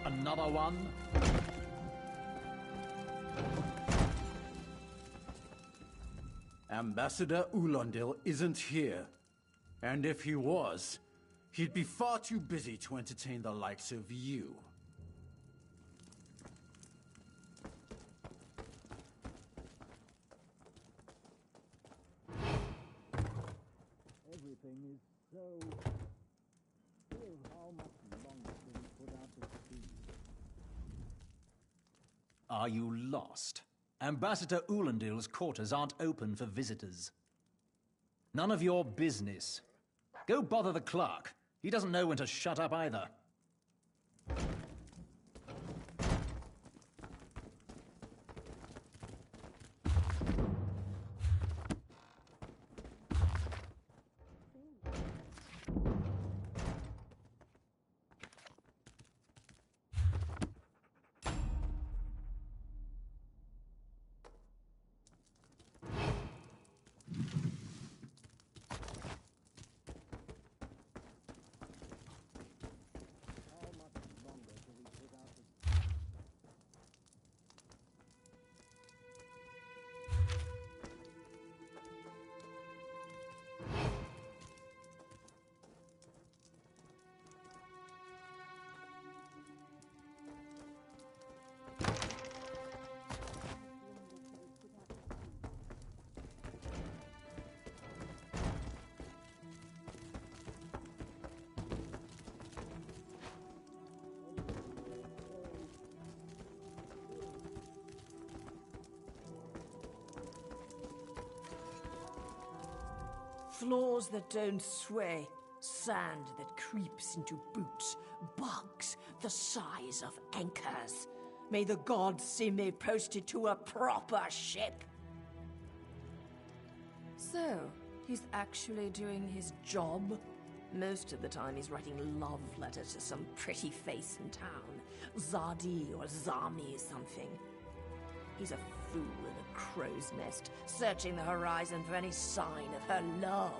Another one? Ambassador Ulondil isn't here. And if he was, he'd be far too busy to entertain the likes of you. Everything is so... Still, how much longer can we put out to sea? Are you lost? Ambassador Ulondil's quarters aren't open for visitors. None of your business. Go bother the clerk. He doesn't know when to shut up either. Floors that don't sway, sand that creeps into boots, bugs the size of anchors. May the gods see me posted to a proper ship. So, he's actually doing his job? Most of the time he's writing love letters to some pretty face in town. Zadi or Zami something. He's a fool in a crow's nest, searching the horizon for any sign of her love.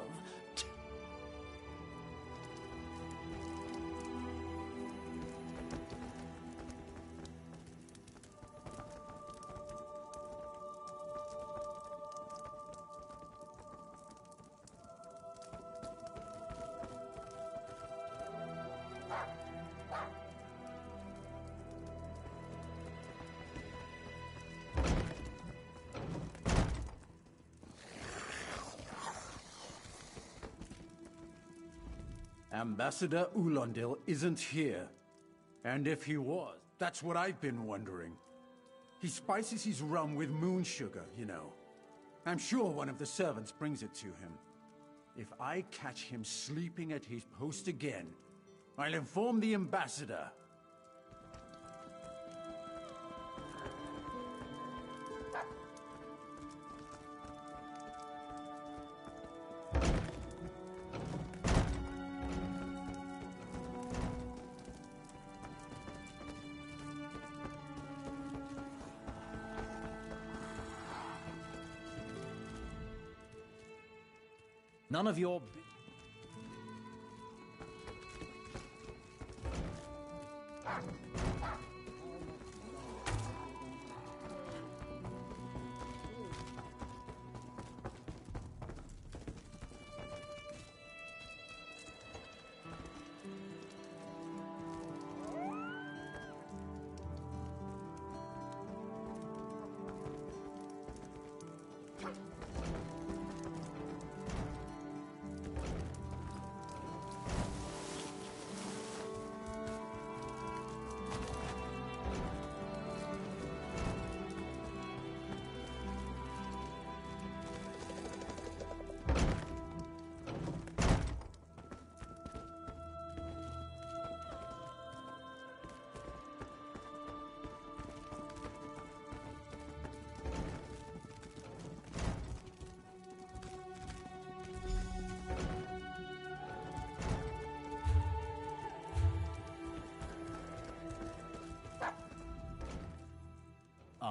Ambassador Ulondil isn't here. And if he was, that's what I've been wondering. He spices his rum with moon sugar, you know. I'm sure one of the servants brings it to him. If I catch him sleeping at his post again, I'll inform the ambassador. None of your...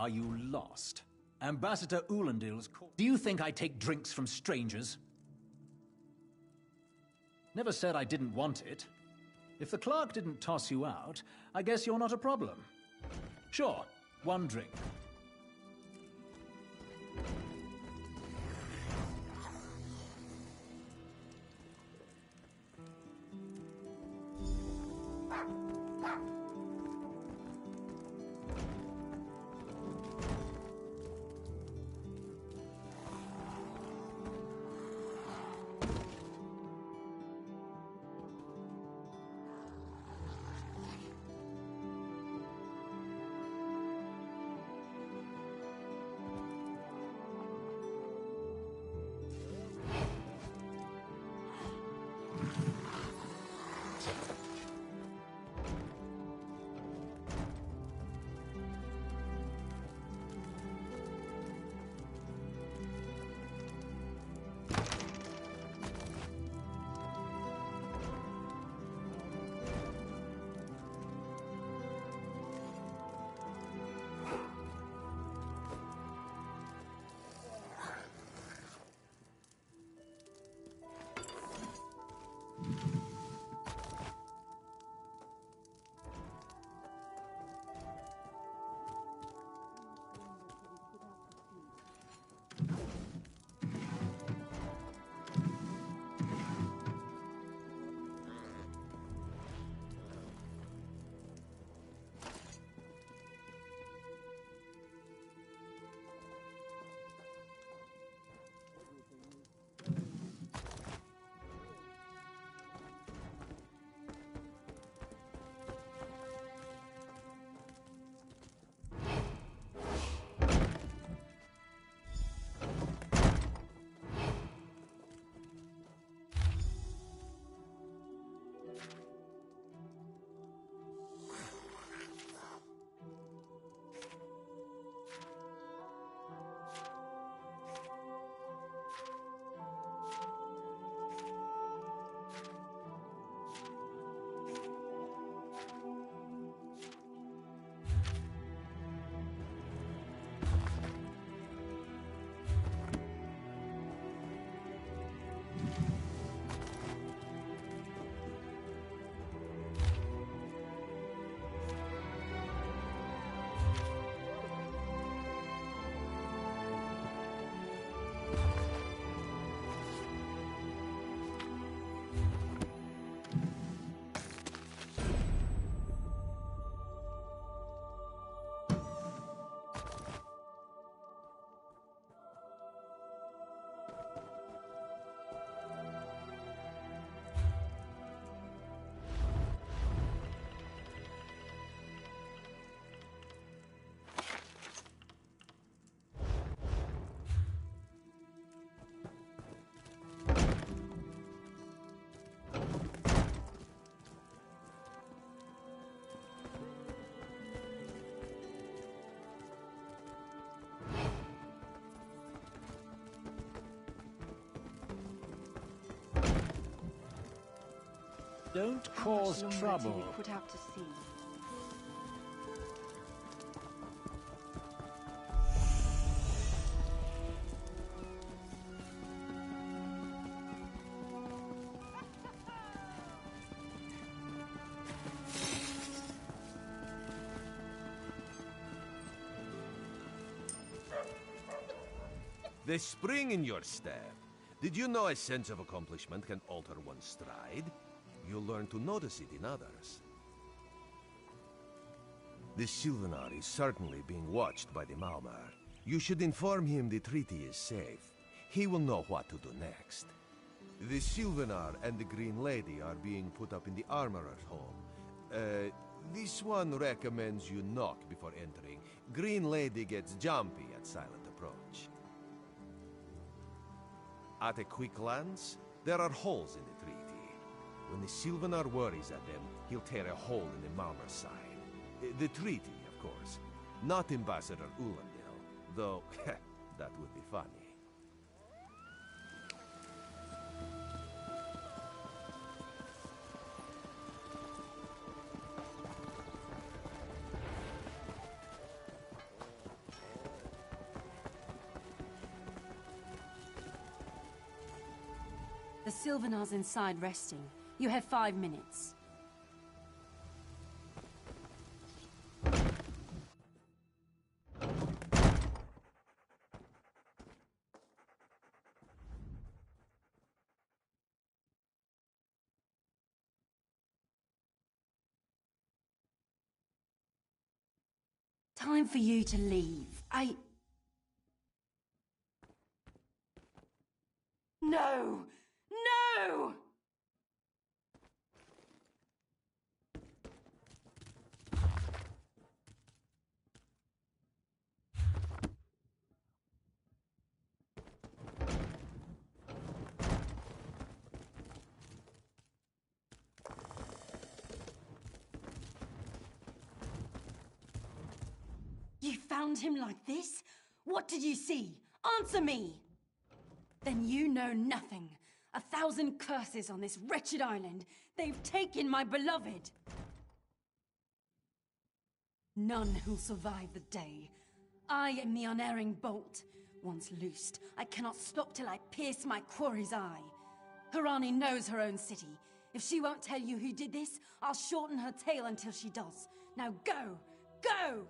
are you lost? Ambassador Ulendil's court. Do you think I take drinks from strangers? Never said I didn't want it. If the clerk didn't toss you out, I guess you're not a problem. Sure, one drink. Don't cause trouble. We put out to sea. The spring in your step. Did you know a sense of accomplishment can alter one's stride? You'll learn to notice it in others. The Sylvanar is certainly being watched by the Malmar. You should inform him the treaty is safe. He will know what to do next. The Sylvanar and the Green Lady are being put up in the Armorer's home. This one recommends you knock before entering. Green Lady gets jumpy at silent approach. At a quick glance, there are holes in the treaty. When the Sylvanar worries at them, he'll tear a hole in the Malmar's side. The treaty, of course. Not Ambassador Ulendil, though that would be funny. Sylvanar's inside resting. You have 5 minutes. Time for you to leave. No! No! You found him like this? What did you see? Answer me! Then you know nothing. 1,000 curses on this wretched island. They've taken my beloved. None who'll survive the day. I am the unerring bolt. Once loosed, I cannot stop till I pierce my quarry's eye. Harani knows her own city. If she won't tell you who did this, I'll shorten her tale until she does. Now go! Go!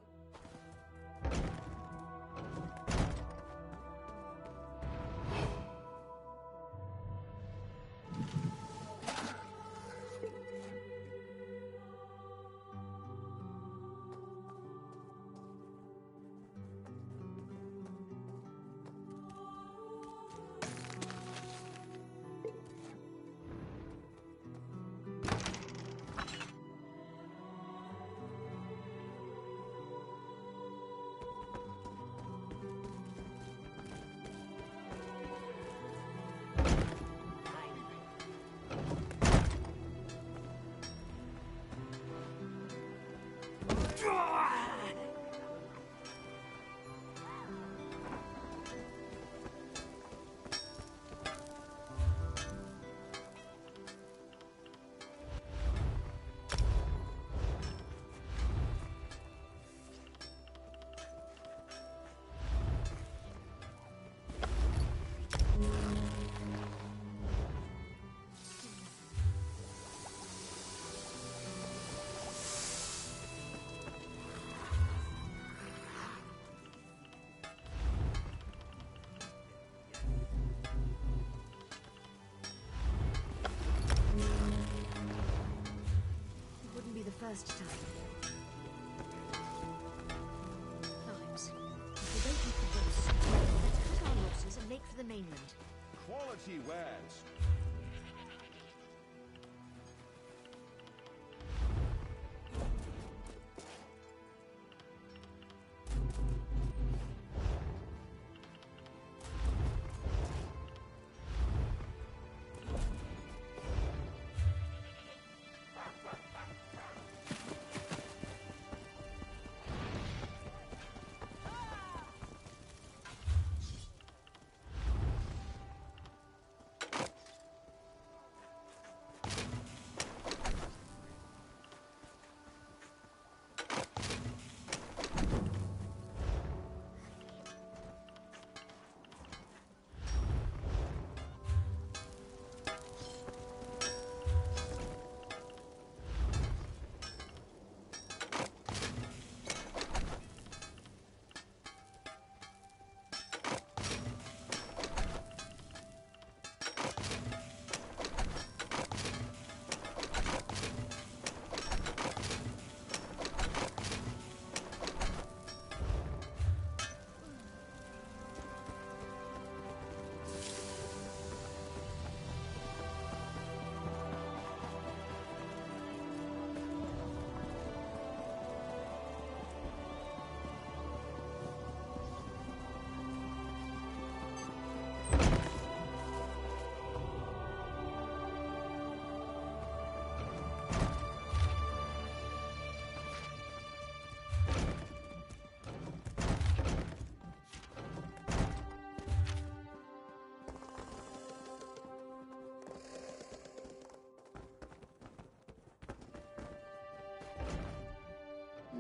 First time. Times. If we don't eat the ghosts, let's cut our losses and make for the mainland. Quality wares.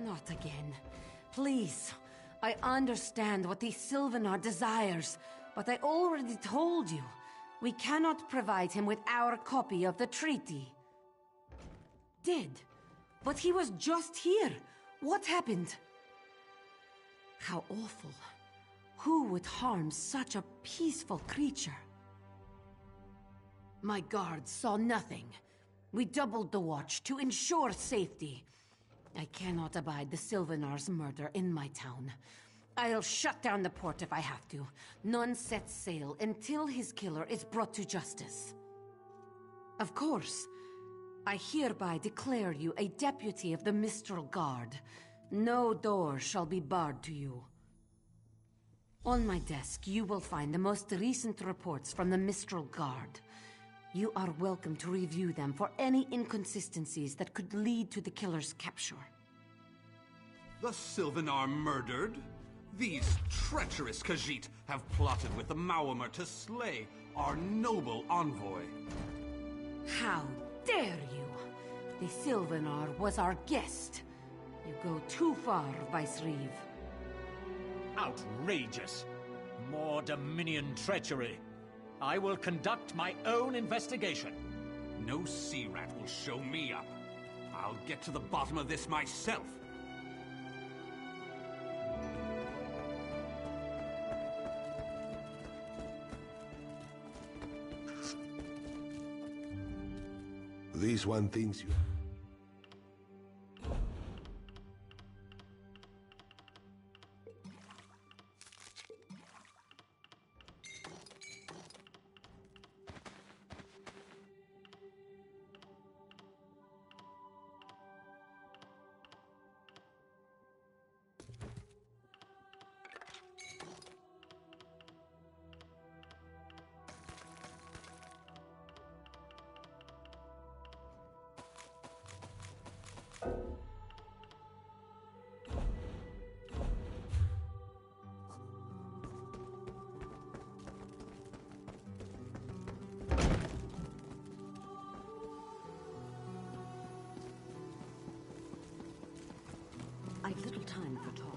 Not again. Please. I understand what the Sylvanar desires, but I already told you. We cannot provide him with our copy of the treaty. Dead? But he was just here. What happened? How awful. Who would harm such a peaceful creature? My guards saw nothing. We doubled the watch to ensure safety. I cannot abide the Sylvanar's murder in my town. I'll shut down the port if I have to. None sets sail until his killer is brought to justice. Of course, I hereby declare you a deputy of the Mistral Guard. No door shall be barred to you. On my desk, you will find the most recent reports from the Mistral Guard. You are welcome to review them for any inconsistencies that could lead to the killer's capture. The Sylvanar murdered? These treacherous Khajiit have plotted with the Maormer to slay our noble envoy. How dare you! The Sylvanar was our guest. You go too far, Vice-Reeve. Outrageous! More Dominion treachery. I will conduct my own investigation. No sea rat will show me up. I'll get to the bottom of this myself. This one thinks you... I've little time for talk.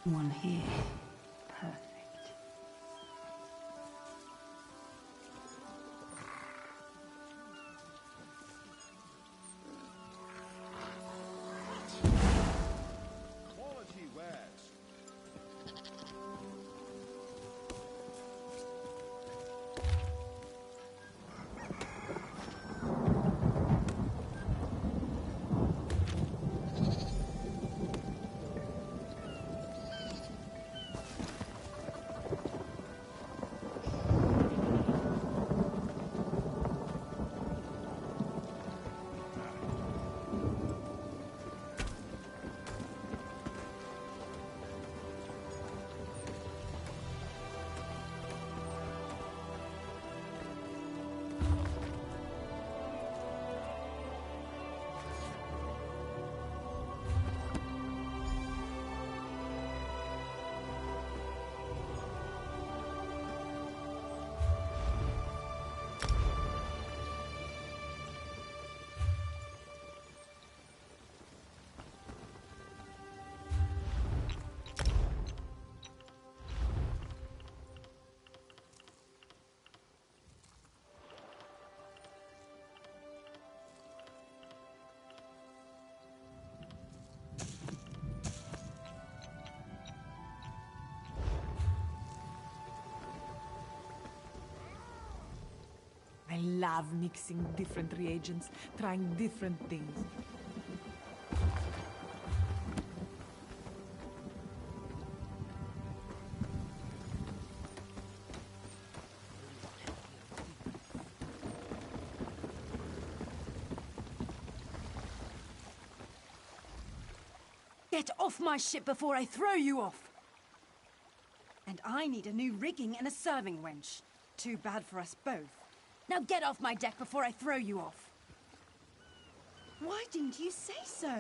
One here. Perfect. Quality wares. love mixing different reagents, trying different things. Get off my ship before I throw you off! And I need a new rigging and a serving wench. Too bad for us both. Now get off my deck before I throw you off! Why didn't you say so?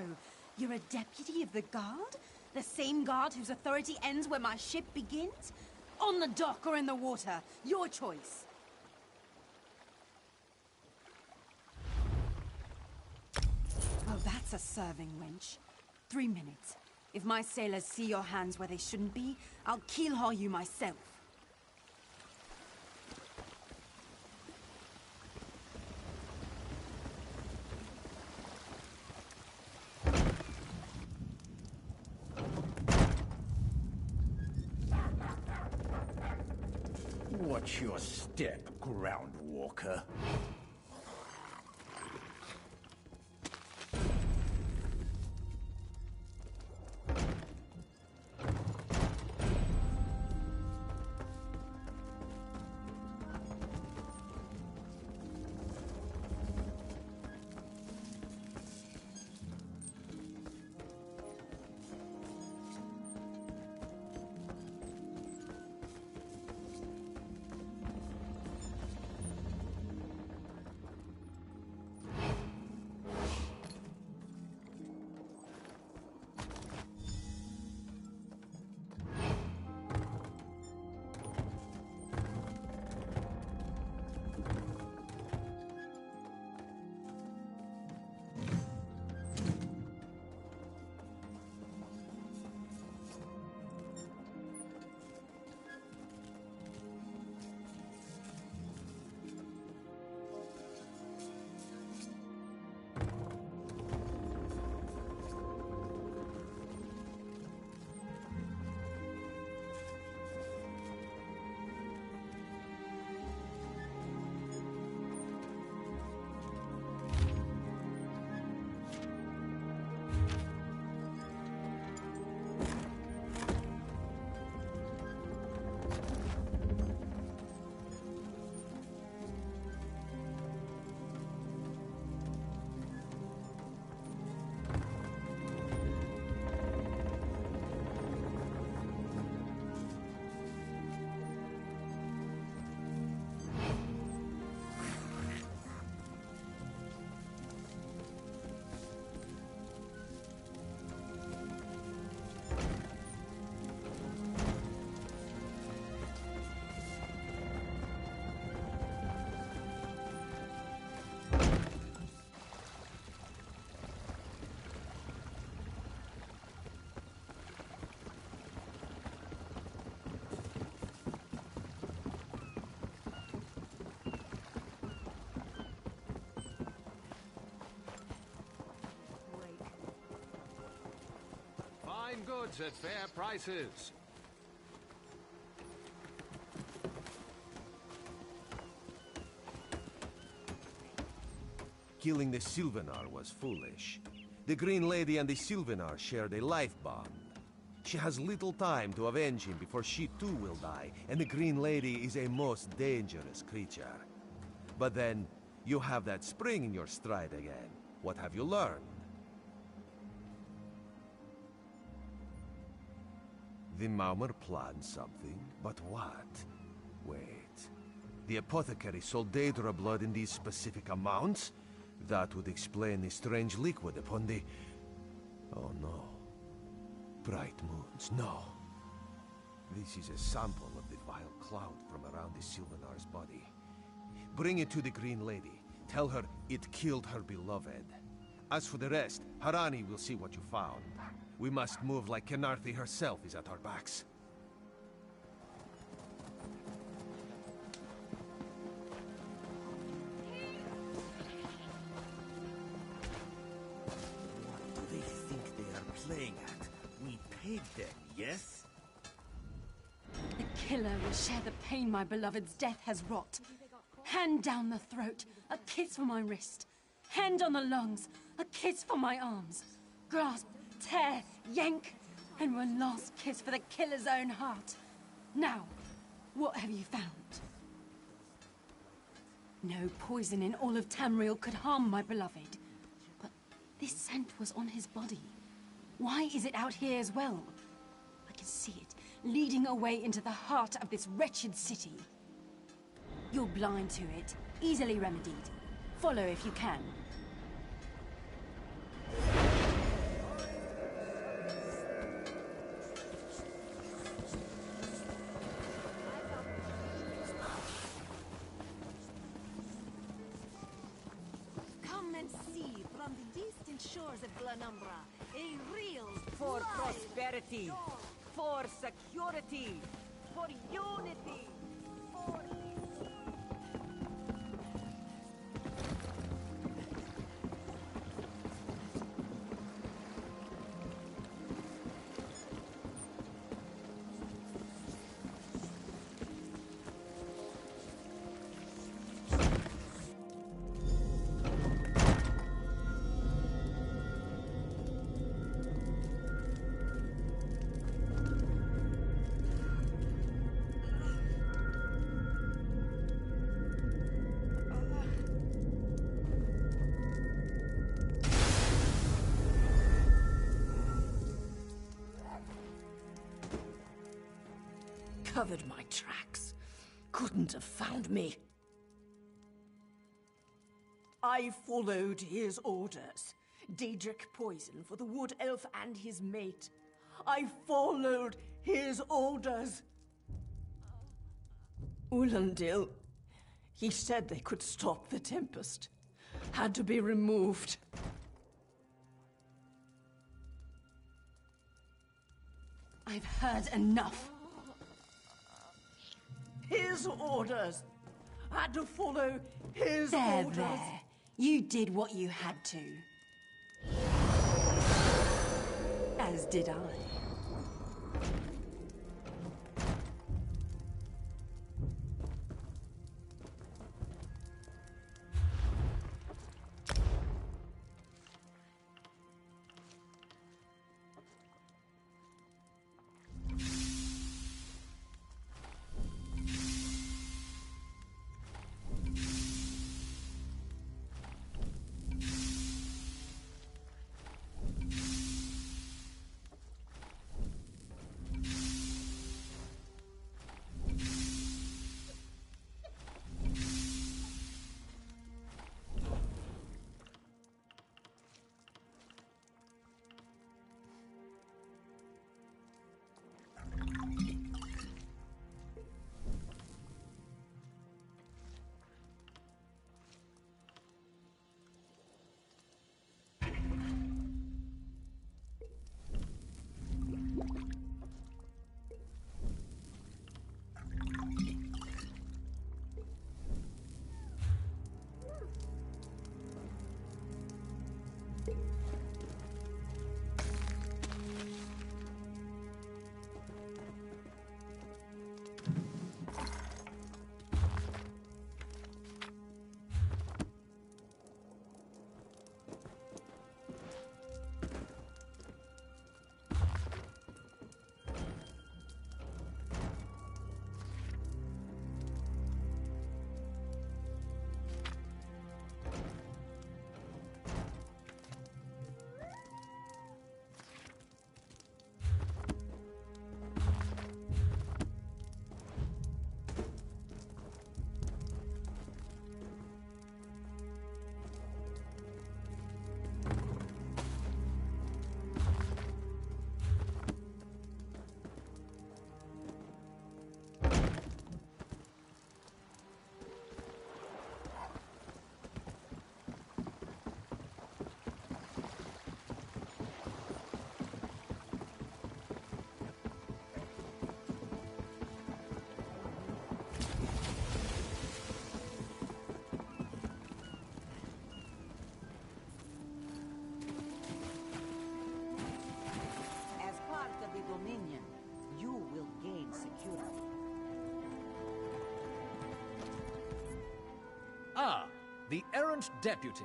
You're a deputy of the guard? The same guard whose authority ends where my ship begins? On the dock or in the water, your choice. Oh, that's a serving wench. 3 minutes. If my sailors see your hands where they shouldn't be, I'll keel-haul you myself. Watch your step, ground walker. Fine goods at fair prices. Killing the Sylvanar was foolish. The Green Lady and the Sylvanar shared a life bond. She has little time to avenge him before she too will die, and the Green Lady is a most dangerous creature. But then, you have that spring in your stride again. What have you learned? The Maumar planned something, but what? Wait. The apothecary sold Daedra blood in these specific amounts? That would explain the strange liquid upon the... Oh no. Bright moons, no. This is a sample of the vile cloud from around the Sylvanar's body. Bring it to the Green Lady. Tell her it killed her beloved. As for the rest, Harani will see what you found. We must move like Kenarthi herself is at our backs. What do they think they are playing at? We paid them, yes? The killer will share the pain my beloved's death has wrought. Hand down the throat, a kiss for my wrist. Hand on the lungs, a kiss for my arms. Grasp, tear, yank, and one last kiss for the killer's own heart. Now, what have you found? No poison in all of Tamriel could harm my beloved. But this scent was on his body. Why is it out here as well? I can see it, leading away into the heart of this wretched city. You're blind to it, easily remedied. Follow if you can. Come and see from the distant shores of Glanumbra a real For live prosperity, dog. for security, for unity, for... Covered my tracks. Couldn't have found me. I followed his orders. Daedric poison for the wood elf and his mate. I followed his orders. Ulandil, he said they could stop the Tempest. Had to be removed. I've heard enough. His orders. Had to follow his There, orders. there. You did what you had to. As did I. Ah, the errant deputy.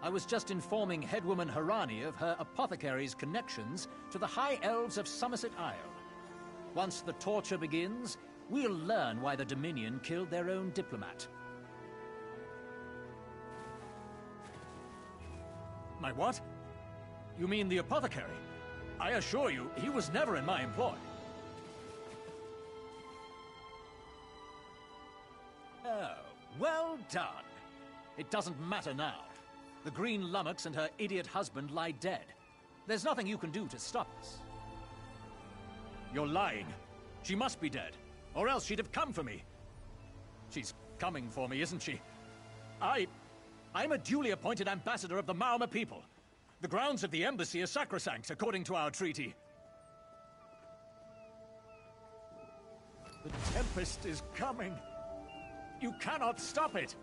I was just informing headwoman Harani of her apothecary's connections to the High Elves of Somerset Isle. Once the torture begins, we'll learn why the Dominion killed their own diplomat. My what? You mean the apothecary? I assure you, he was never in my employ. Oh, well done. It doesn't matter now. The Green Lummox and her idiot husband lie dead. There's nothing you can do to stop us. You're lying. She must be dead, or else she'd have come for me. She's coming for me, isn't she? I'm a duly appointed ambassador of the Maoma people. The grounds of the embassy are sacrosanct, according to our treaty. The Tempest is coming. You cannot stop it.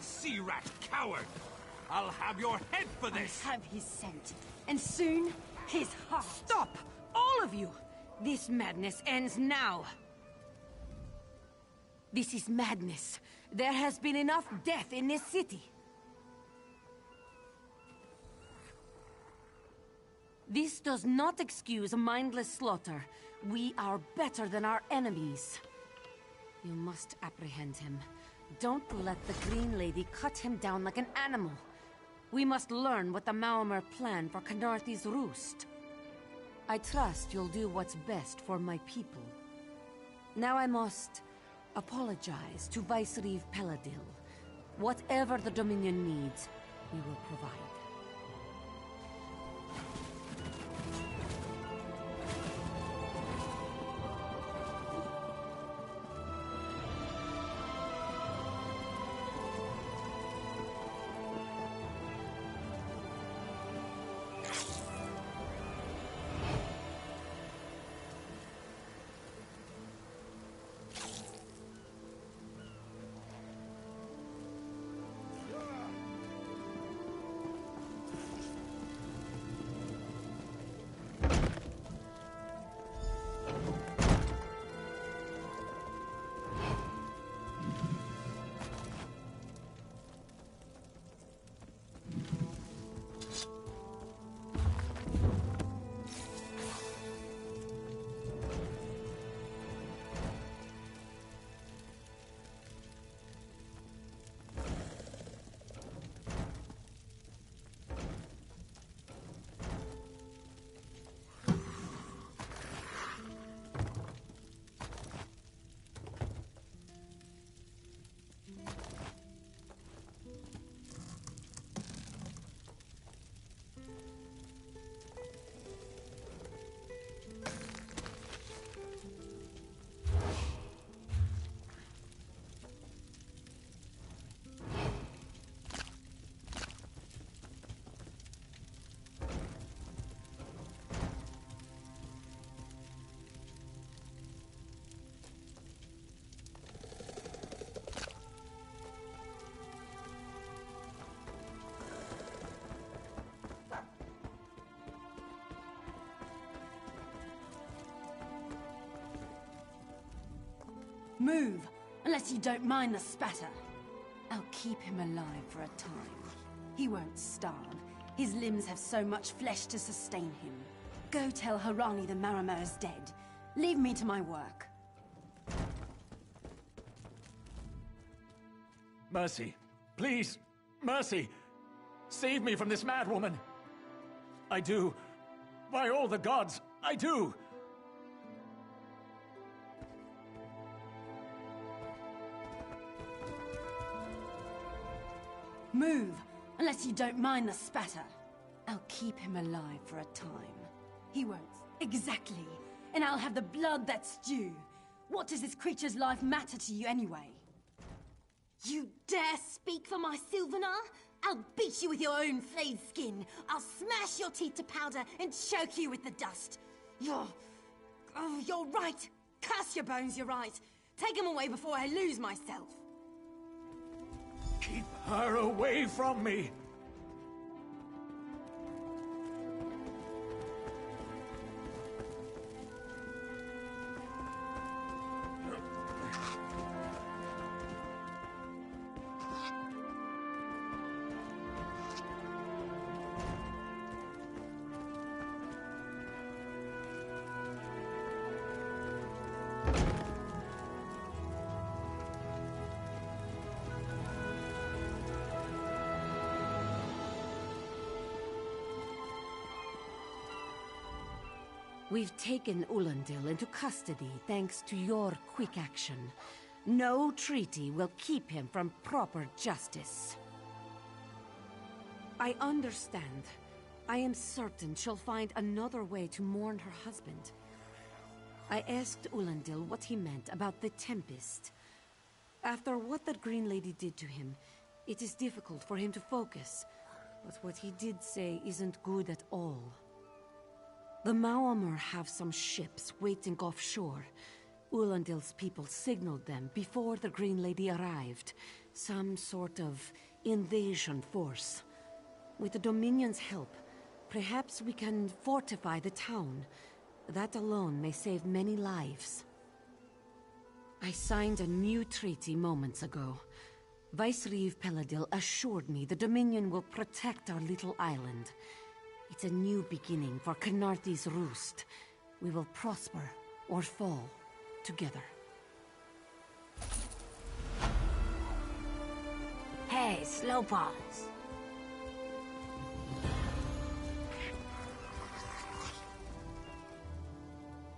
Sea rat coward! I'll have your head for this! I have his scent, and soon, his heart. Stop! All of you! This madness ends now. This is madness. There has been enough death in this city. This does not excuse mindless slaughter. We are better than our enemies. You must apprehend him. Don't let the Green Lady cut him down like an animal. We must learn what the Maomer plan for Canarthi's roost. I trust you'll do what's best for my people. Now I must apologize to Vicereeve Peladil. Whatever the Dominion needs, we will provide. Move, unless you don't mind the spatter. I'll keep him alive for a time. He won't starve. His limbs have so much flesh to sustain him. Go tell Harani the Marimar is dead. Leave me to my work. Mercy. Please. Mercy. Save me from this madwoman. I do. By all the gods, I do. Move, unless you don't mind the spatter. I'll keep him alive for a time. He won't. Exactly. And I'll have the blood that's due. What does this creature's life matter to you anyway? You dare speak for my Sylvanar? I'll beat you with your own flayed skin. I'll smash your teeth to powder and choke you with the dust. You're right. Curse your bones, you're right. Take him away before I lose myself. Keep her away from me! We've taken Ulandil into custody thanks to your quick action. No treaty will keep him from proper justice. I understand. I am certain she'll find another way to mourn her husband. I asked Ulandil what he meant about the Tempest. After what that Green Lady did to him, it is difficult for him to focus. But what he did say isn't good at all. The Maomr have some ships waiting offshore. Ulandil's people signaled them before the Green Lady arrived. Some sort of invasion force. With the Dominion's help, perhaps we can fortify the town. That alone may save many lives. I signed a new treaty moments ago. Vicereeve Peladil assured me the Dominion will protect our little island. It's a new beginning for Khenarthi's roost. We will prosper or fall together. Hey, slow pause.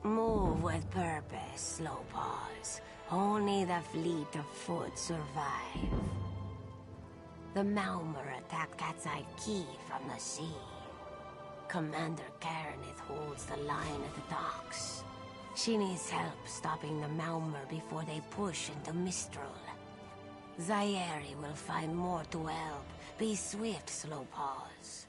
Move with purpose, slow paws. Only the fleet of foot survive. The Maomr attacked Cat's-Eye Key from the sea. Commander Karenith holds the line at the docks. She needs help stopping the Maomr before they push into Mistral. Zairi will find more to help. Be swift, slow paws.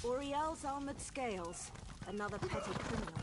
Uriel's armored scales. Another petty criminal.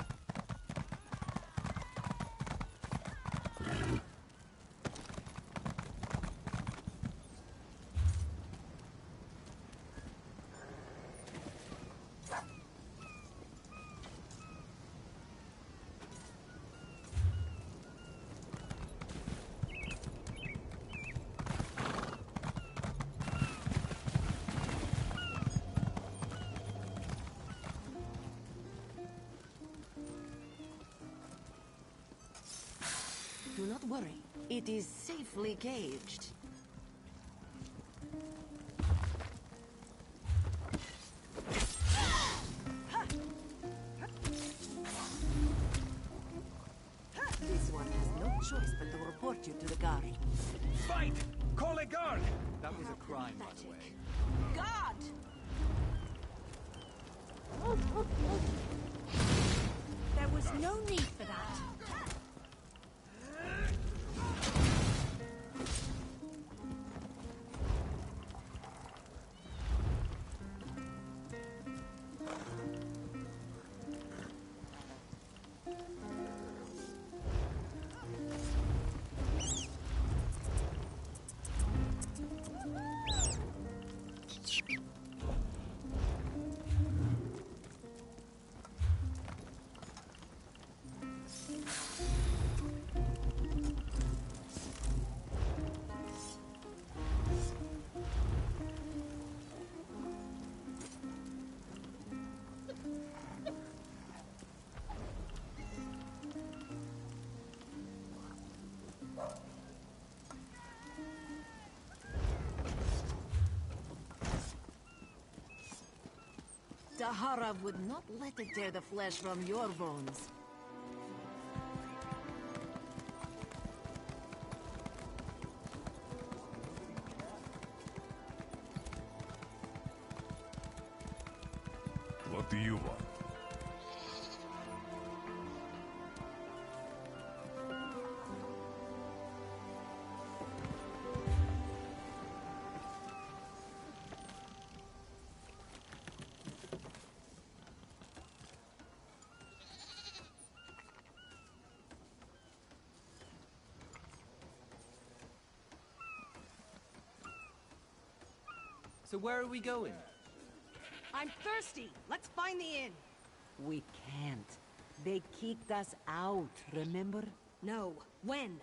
Do not worry. It is safely caged. This one has no choice but to report you to the guard. Fight! Call a guard! That was a crime, by the way. Guard! There was no need for that. Dahara would not let it tear the flesh from your bones. What do you want? So where are we going? I'm thirsty. Let's find the inn. We can't. They kicked us out, remember? No. When?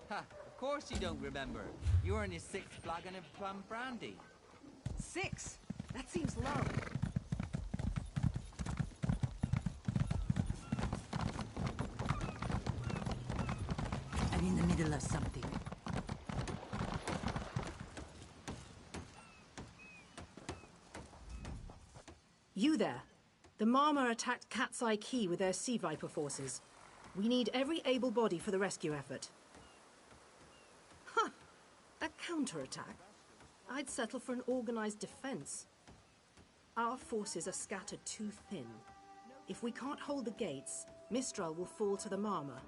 Ha! Of course you don't remember. You're in your 6th flagon of plum brandy. 6? That seems low. tell us something. You there. The Marmor attacked Cat's Eye Key with their Sea Viper forces. We need every able body for the rescue effort. Huh. A counterattack? I'd settle for an organized defense. Our forces are scattered too thin. If we can't hold the gates, Mistral will fall to the Marmor.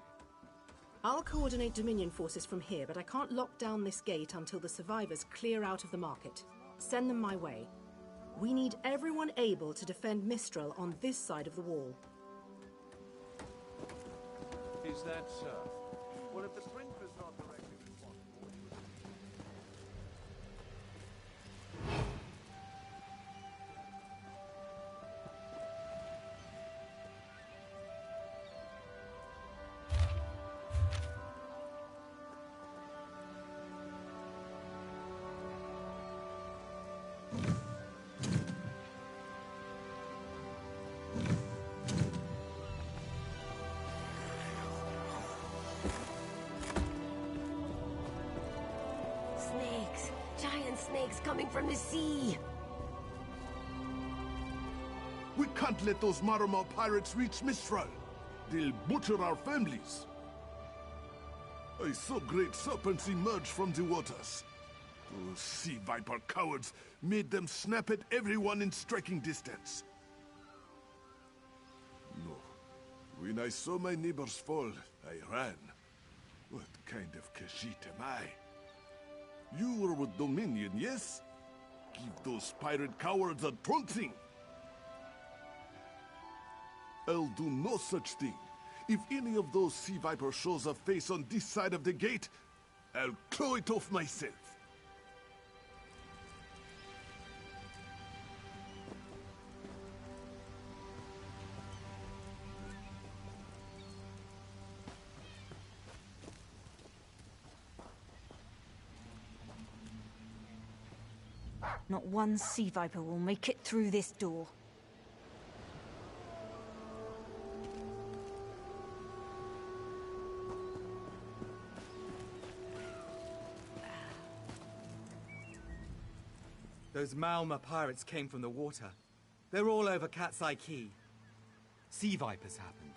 I'll coordinate Dominion forces from here, but I can't lock down this gate until the survivors clear out of the market. Send them my way. We need everyone able to defend Mistral on this side of the wall. Is that so? Well, if the Prince is not directly responsible... Snakes! Giant snakes coming from the sea! We can't let those Marmor pirates reach Mistral. They'll butcher our families. I saw great serpents emerge from the waters. Those sea viper cowards made them snap at everyone in striking distance. No. When I saw my neighbors fall, I ran. What kind of Khajiit am I? You were with Dominion, yes? Give those pirate cowards a trouncing! I'll do no such thing. If any of those sea vipers shows a face on this side of the gate, I'll claw it off myself. Not one sea viper will make it through this door. Those Malma pirates came from the water. They're all over Cat's Eye Key. Sea vipers happened.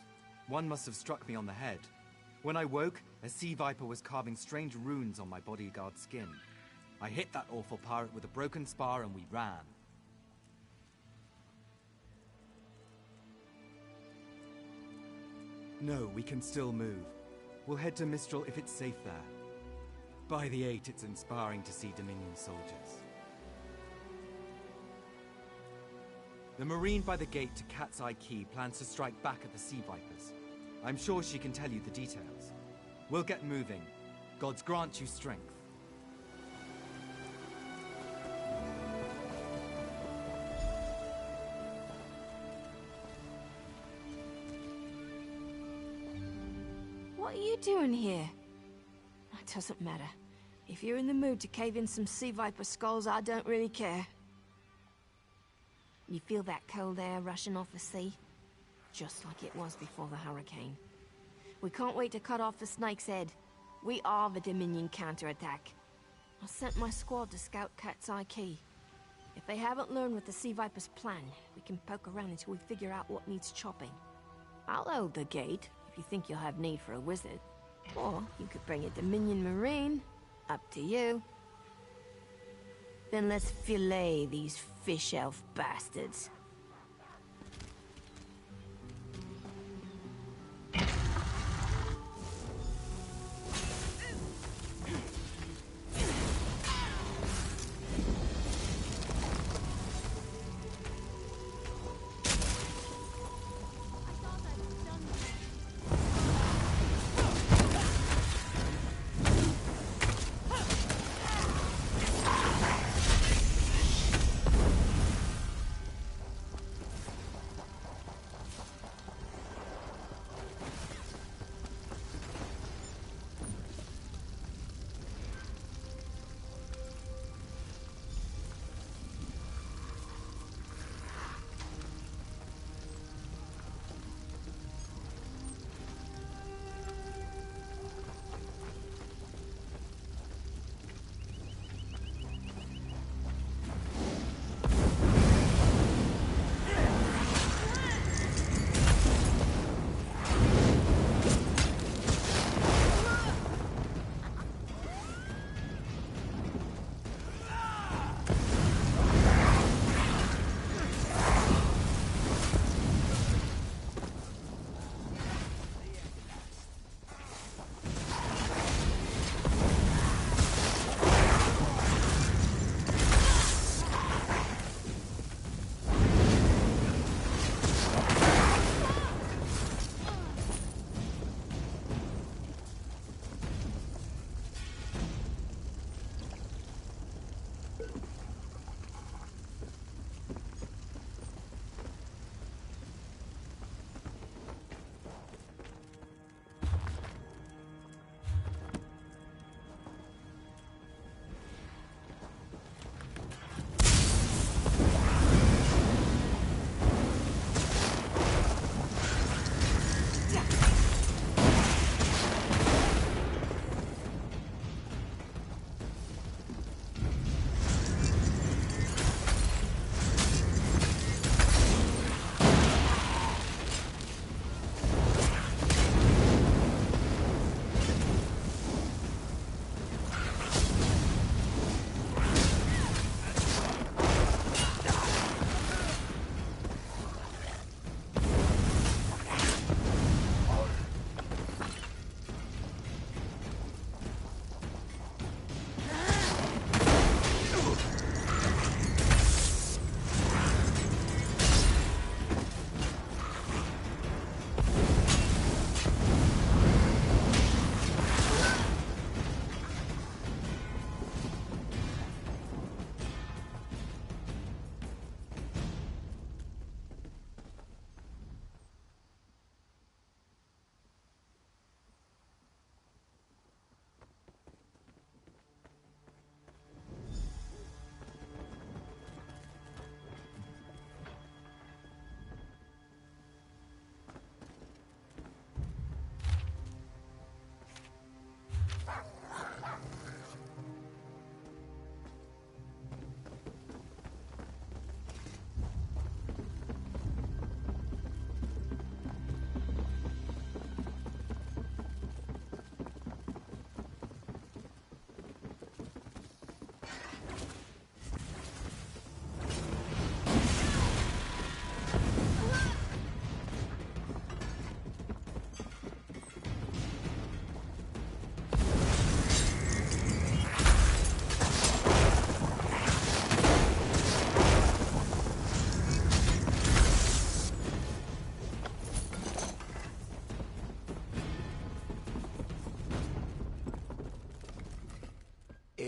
One must have struck me on the head. When I woke, a sea viper was carving strange runes on my bodyguard's skin. I hit that awful pirate with a broken spar and we ran. No, we can still move. We'll head to Mistral if it's safe there. By the 8, it's inspiring to see Dominion soldiers. The Marine by the gate to Cat's Eye Key plans to strike back at the Sea Vipers. I'm sure she can tell you the details. We'll get moving. Gods grant you strength. What are you doing here? That doesn't matter. If you're in the mood to cave in some sea viper skulls, I don't really care. You feel that cold air rushing off the sea? Just like it was before the hurricane. We can't wait to cut off the snake's head. We are the Dominion counterattack. I sent my squad to scout Cat's Eye Key. If they haven't learned what the Sea Viper's plan, we can poke around until we figure out what needs chopping. I'll hold the gate, if you think you'll have need for a wizard. Or you could bring a Dominion Marine. Up to you. Then let's fillet these fish elf bastards.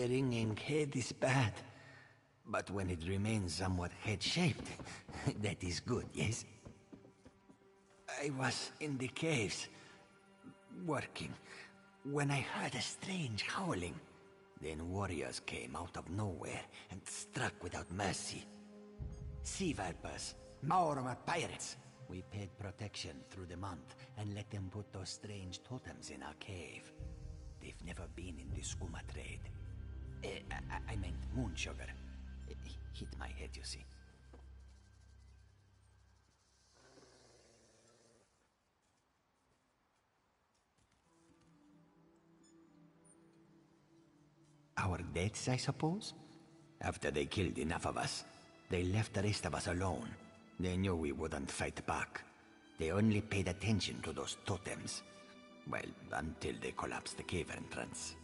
Wearing ink head is bad. But when it remains somewhat head-shaped, that is good, yes? I was in the caves, working, when I heard a strange howling. Then warriors came out of nowhere and struck without mercy. Sea vipers, Maorma pirates. We paid protection through the month and let them put those strange totems in our cave. They've never been in the skooma trade. I meant moon sugar. Hit my head, you see. Our deaths, I suppose? After they killed enough of us, they left the rest of us alone. They knew we wouldn't fight back. They only paid attention to those totems. Well, until they collapsed the cave entrance.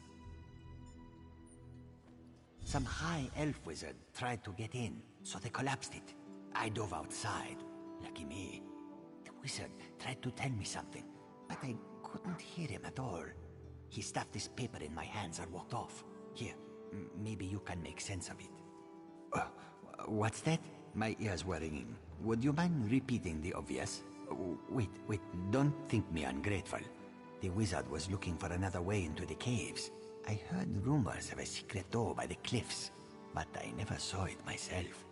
Some high elf wizard tried to get in, so they collapsed it. I dove outside. Lucky me. The wizard tried to tell me something, but I couldn't hear him at all. He stuffed this paper in my hands and walked off. Here, maybe you can make sense of it. What's that? My ears were ringing. Would you mind repeating the obvious? Wait, don't think me ungrateful. The wizard was looking for another way into the caves. I heard rumors of a secret door by the cliffs, but I never saw it myself.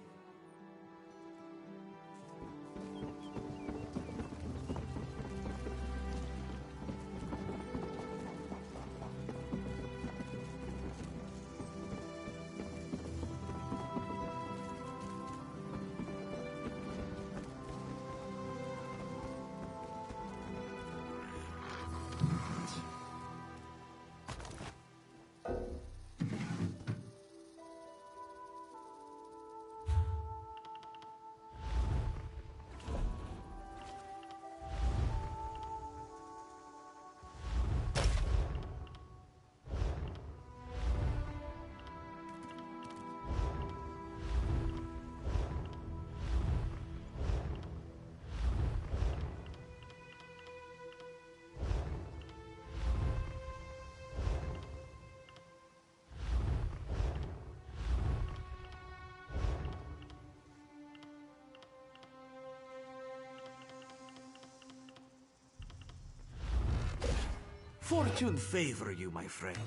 Fortune favor you, my friend.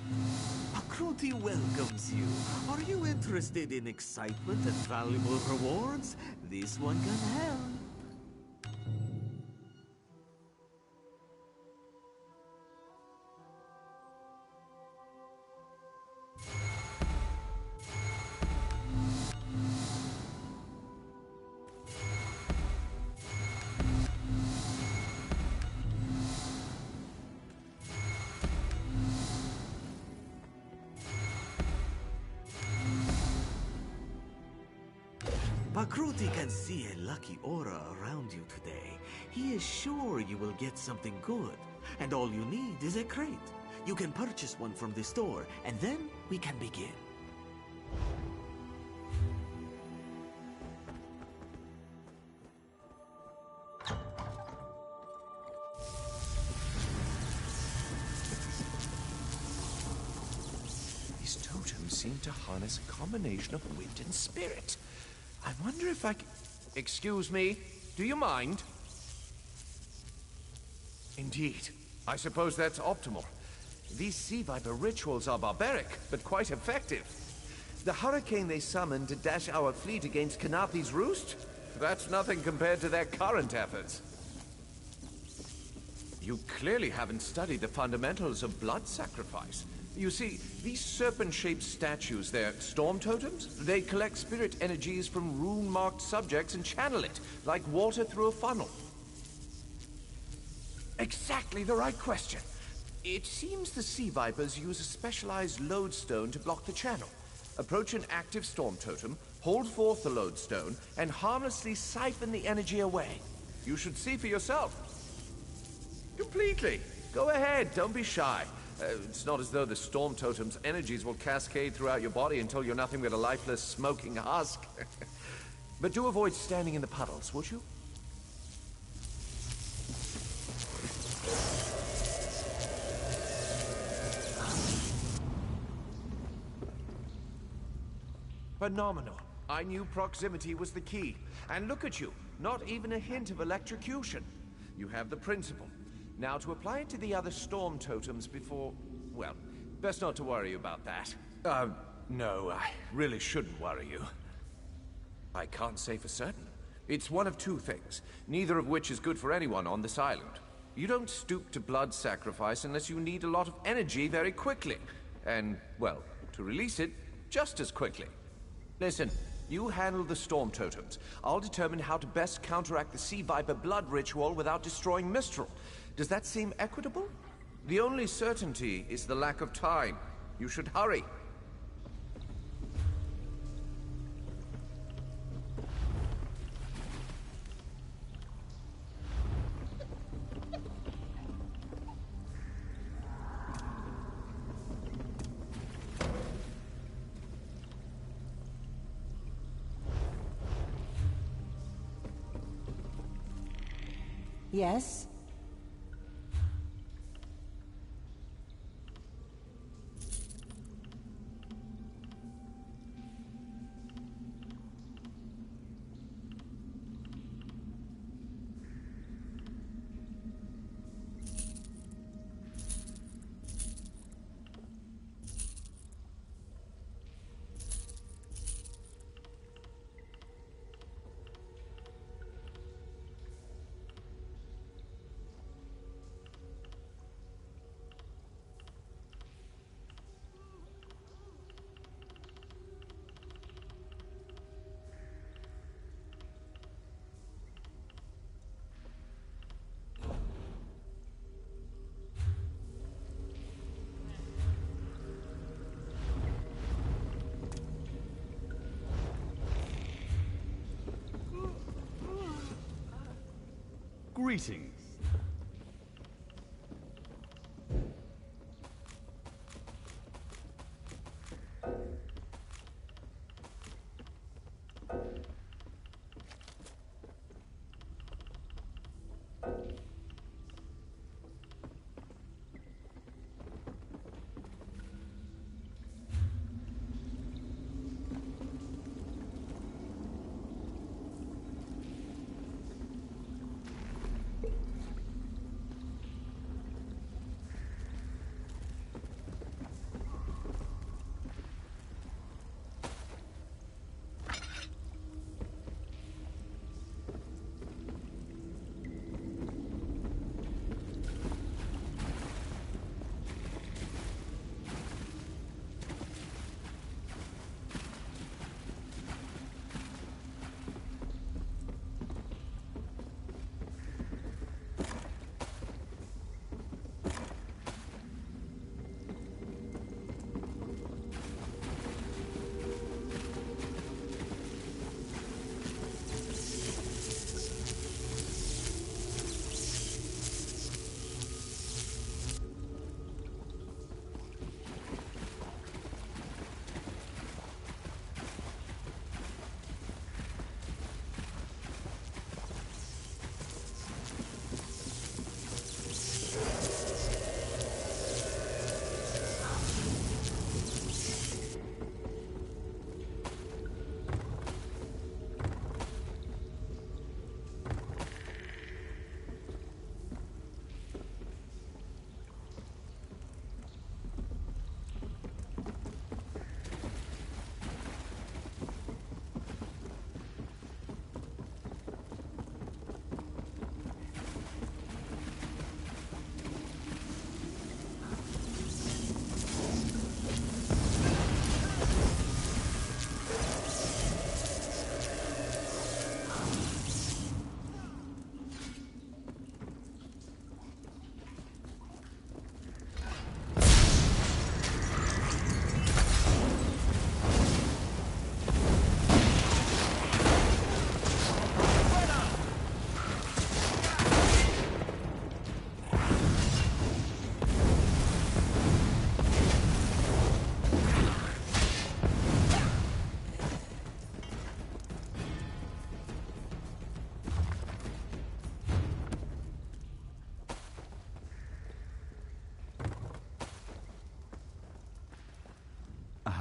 Akruti welcomes you. Are you interested in excitement and valuable rewards? This one can help. Pakruti can see a lucky aura around you today. He is sure you will get something good. And all you need is a crate. You can purchase one from the store, and then we can begin. These totems seem to harness a combination of wind and spirit. I wonder if I can... Excuse me, do you mind? Indeed. I suppose that's optimal. These sea viper rituals are barbaric, but quite effective. The hurricane they summoned to dash our fleet against Kanapi's roost? That's nothing compared to their current efforts. You clearly haven't studied the fundamentals of blood sacrifice. You see, these serpent-shaped statues, they're storm totems. They collect spirit energies from rune-marked subjects and channel it, like water through a funnel. Exactly the right question. It seems the sea vipers use a specialized lodestone to block the channel. Approach an active storm totem, hold forth the lodestone, and harmlessly siphon the energy away. You should see for yourself. Completely. Go ahead, don't be shy. It's not as though the storm totem's energies will cascade throughout your body until you're nothing but a lifeless, smoking husk. But do avoid standing in the puddles, would you? Phenomenal. I knew proximity was the key. And look at you, not even a hint of electrocution. You have the principle. Now to apply it to the other storm totems before... well, best not to worry about that. No, I really shouldn't worry you. I can't say for certain. It's one of two things, neither of which is good for anyone on this island. You don't stoop to blood sacrifice unless you need a lot of energy very quickly. And, well, to release it, just as quickly. Listen, you handle the storm totems. I'll determine how to best counteract the Sea Viper blood ritual without destroying Mistral. Does that seem equitable? The only certainty is the lack of time. You should hurry. Yes? Greetings.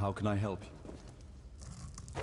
How can I help you?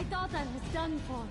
I thought I was done for.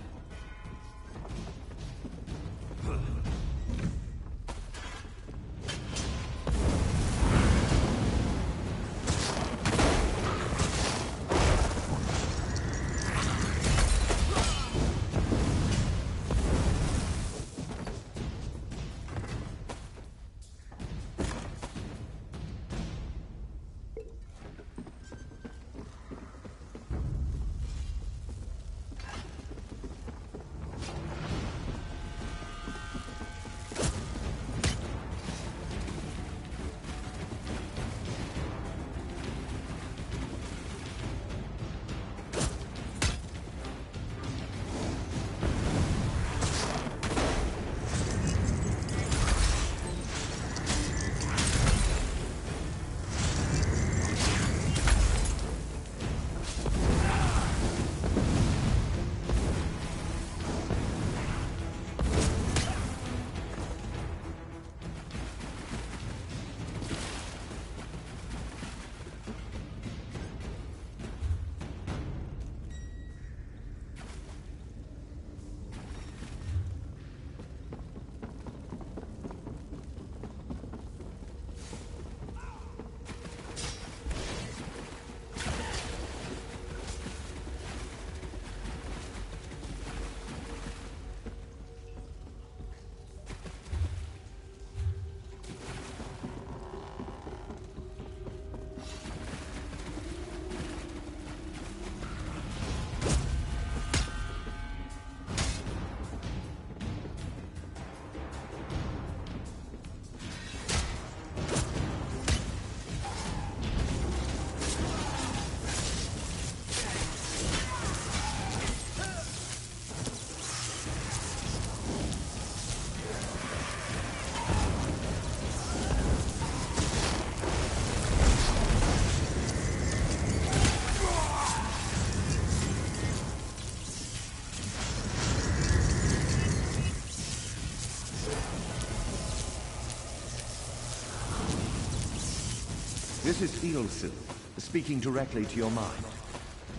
This is Ilsil, speaking directly to your mind.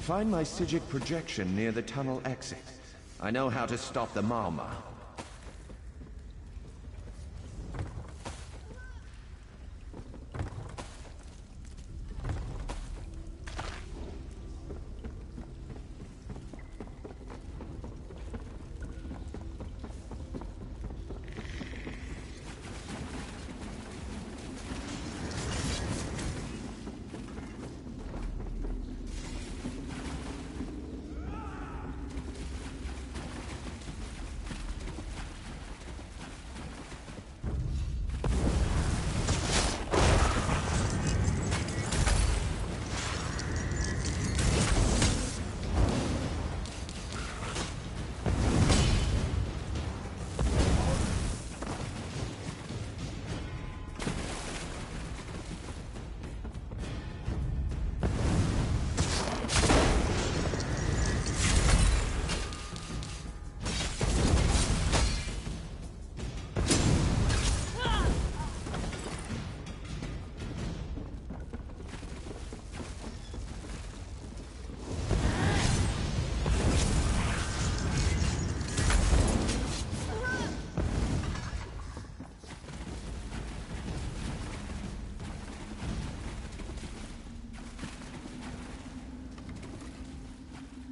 Find my Psijic projection near the tunnel exit. I know how to stop the Malma.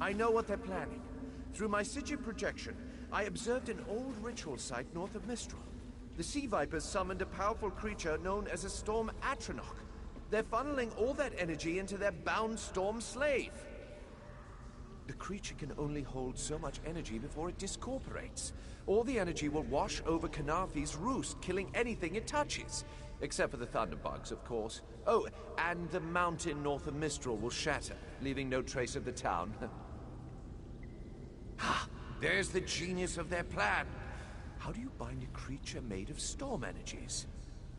I know what they're planning. Through my Psijic projection, I observed an old ritual site north of Mistral. The Sea Vipers summoned a powerful creature known as a Storm Atronach. They're funneling all that energy into their bound Storm Slave. The creature can only hold so much energy before it discorporates. All the energy will wash over Kanafi's roost, killing anything it touches. Except for the thunderbugs, of course. Oh, and the mountain north of Mistral will shatter, leaving no trace of the town. Ha! There's the genius of their plan. How do you bind a creature made of storm energies?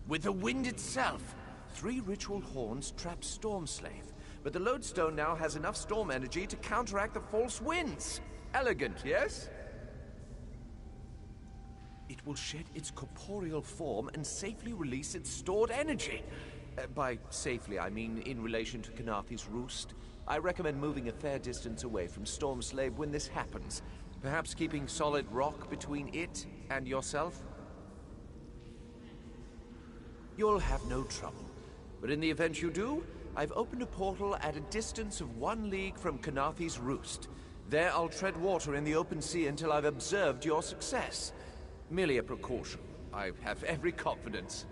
With the wind itself. 3 ritual horns trap Storm Slave, but the lodestone now has enough storm energy to counteract the false winds. Elegant, yes? It will shed its corporeal form and safely release its stored energy. By safely, I mean in relation to Kanafi's roost. I recommend moving a fair distance away from Stormslave when this happens. Perhaps keeping solid rock between it and yourself? You'll have no trouble. But in the event you do, I've opened a portal at a distance of 1 league from Kanathi's roost. There I'll tread water in the open sea until I've observed your success. Merely a precaution. I have every confidence.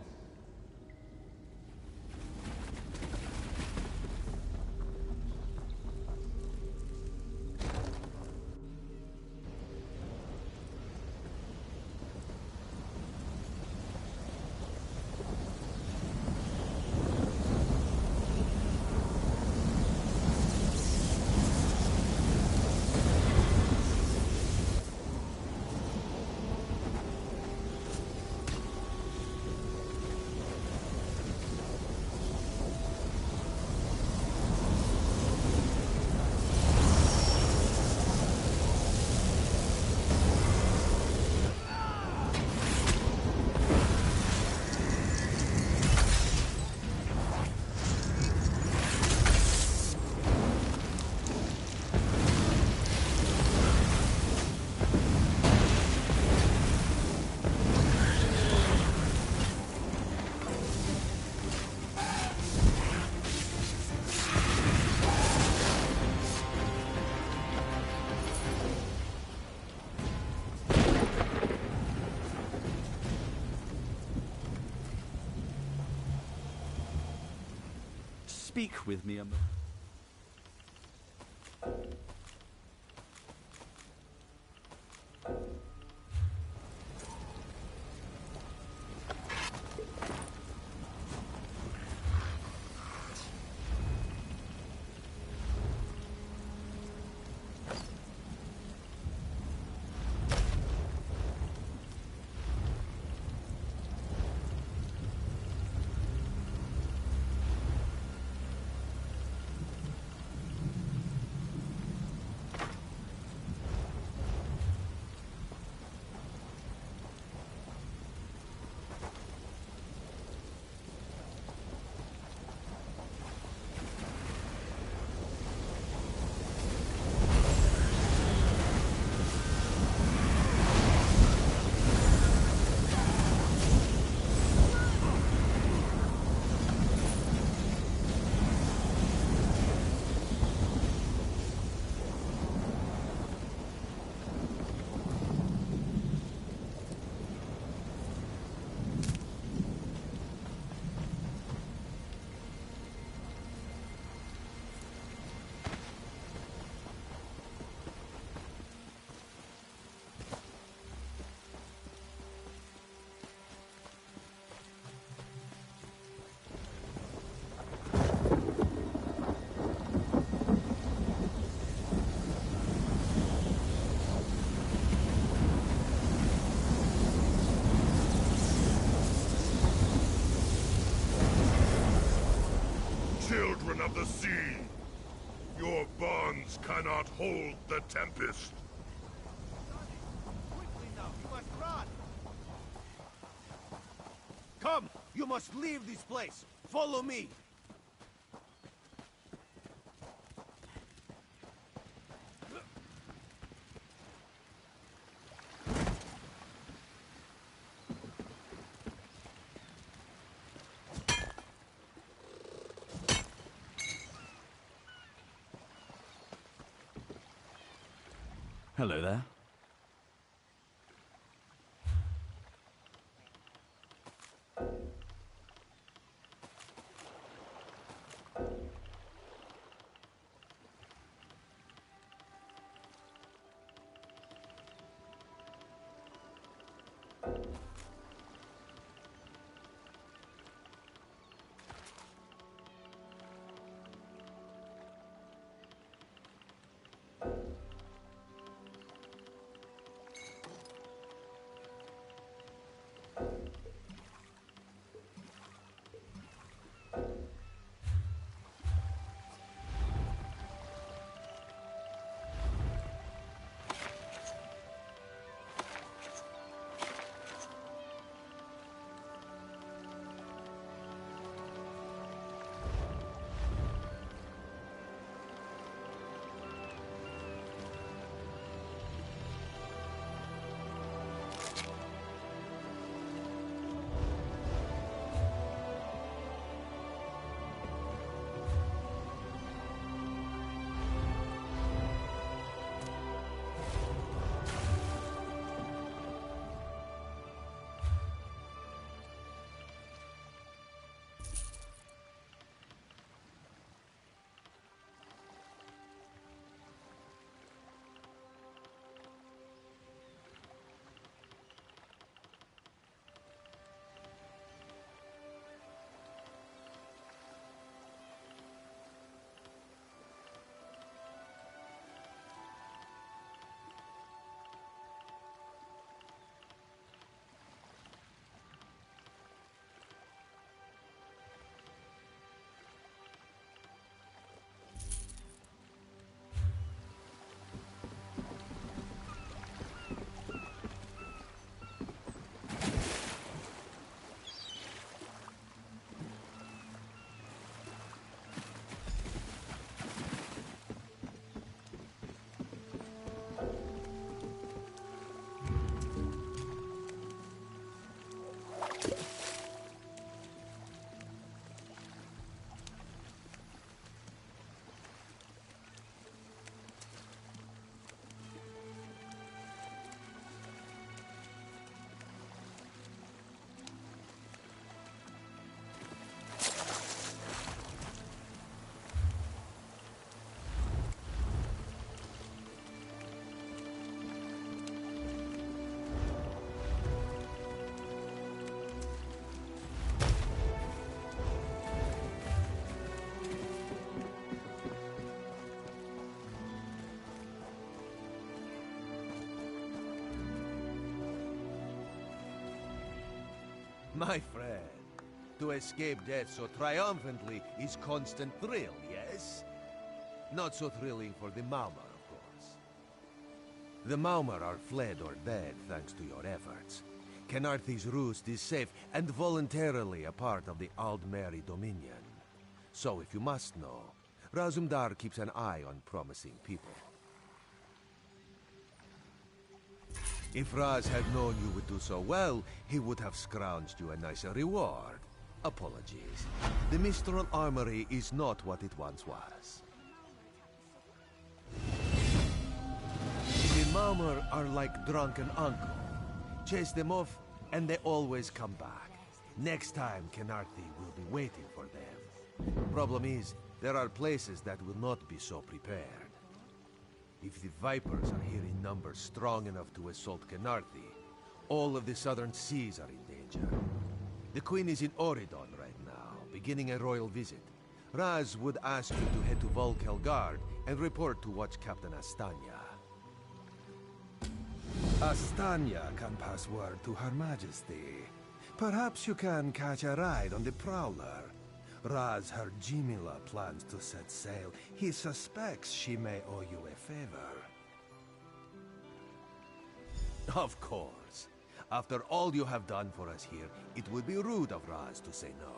Speak with me a moment. Children of the sea, your bonds cannot hold the tempest. Quickly now, you must run! Come! You must leave this place! Follow me! Hello there. My friend, to escape death so triumphantly is constant thrill, yes? Not so thrilling for the Maumar, of course. The Maumar are fled or dead thanks to your efforts. Kenarthi's roost is safe and voluntarily a part of the Aldmeri Dominion. So if you must know, Razumdar keeps an eye on promising people. If Raz had known you would do so well, he would have scrounged you a nicer reward. Apologies. The Mistral Armory is not what it once was. The Maumar are like drunken uncle. Chase them off, and they always come back. Next time, Kenarthi will be waiting for them. Problem is, there are places that will not be so prepared. If the Vipers are here in numbers strong enough to assault Kenarthi, all of the southern seas are in danger. The Queen is in Oridon right now, beginning a royal visit. Raz would ask you to head to Volkelgard and report to Watch Captain Astanya. Astanya can pass word to Her Majesty. Perhaps you can catch a ride on the Prowler. Raz her Jimila plans to set sail. He suspects she may owe you a favor. Of course. After all you have done for us here, it would be rude of Raz to say no.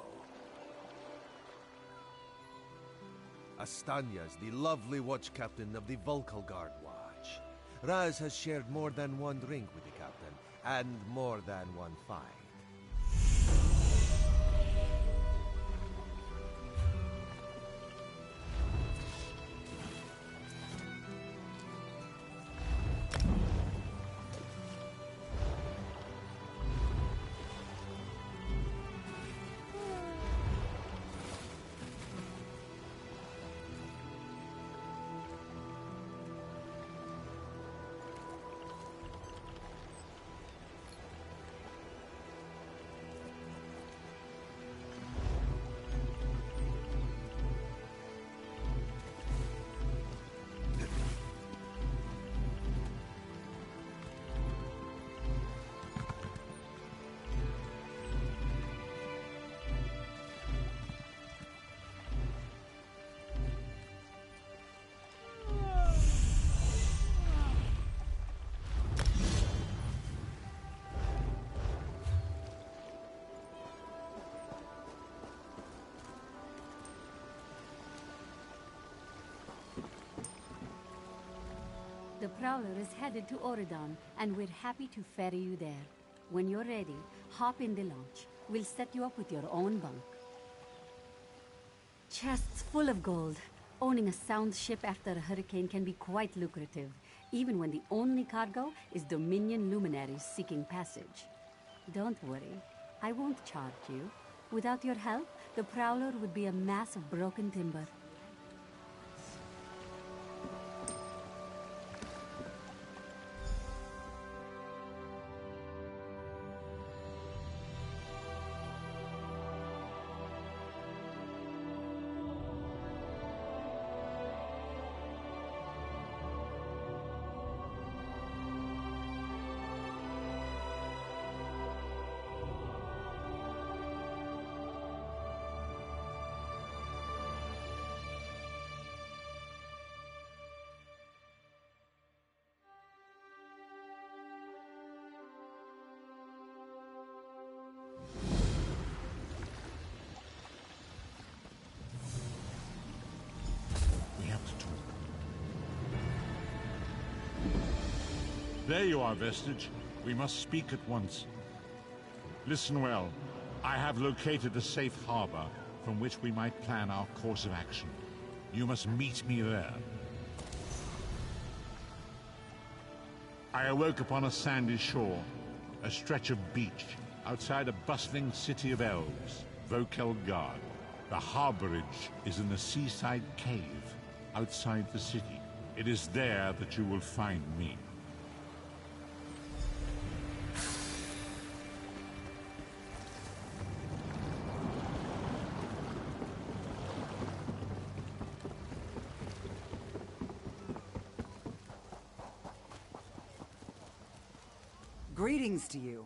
Astanya's the lovely watch captain of the Volkelgard Watch. Raz has shared more than one drink with the captain, and more than one fight. The Prowler is headed to Oridon, and we're happy to ferry you there. When you're ready, hop in the launch. We'll set you up with your own bunk. Chests full of gold. Owning a sound ship after a hurricane can be quite lucrative, even when the only cargo is Dominion luminaries seeking passage. Don't worry, I won't charge you. Without your help, the Prowler would be a mass of broken timber. There you are, Vestige. We must speak at once. Listen well. I have located a safe harbor from which we might plan our course of action. You must meet me there. I awoke upon a sandy shore, a stretch of beach, outside a bustling city of elves, Volkelgard. The harborage is in a seaside cave outside the city. It is there that you will find me. Greetings to you.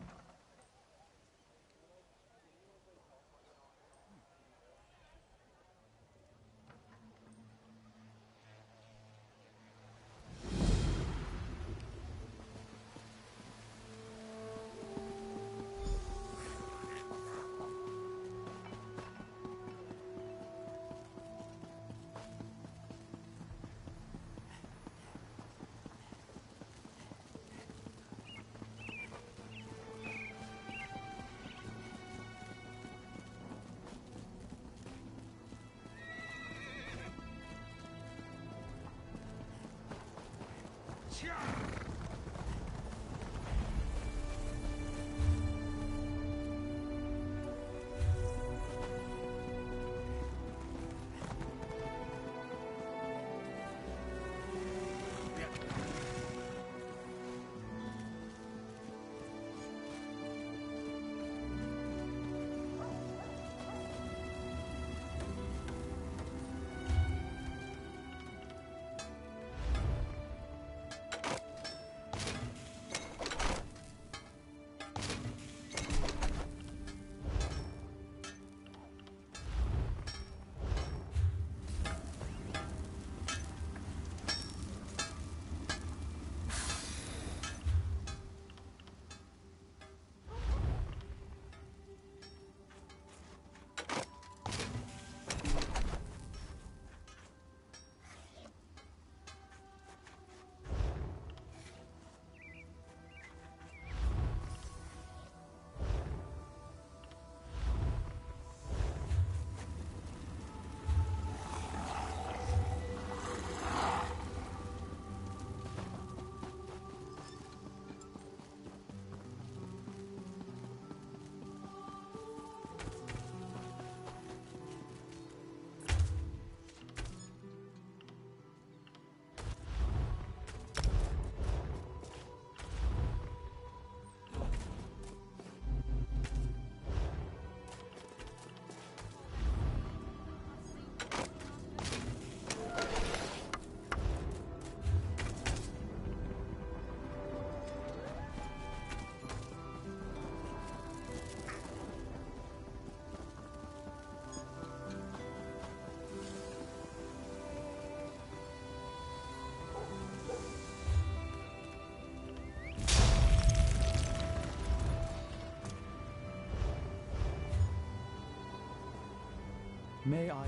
May I?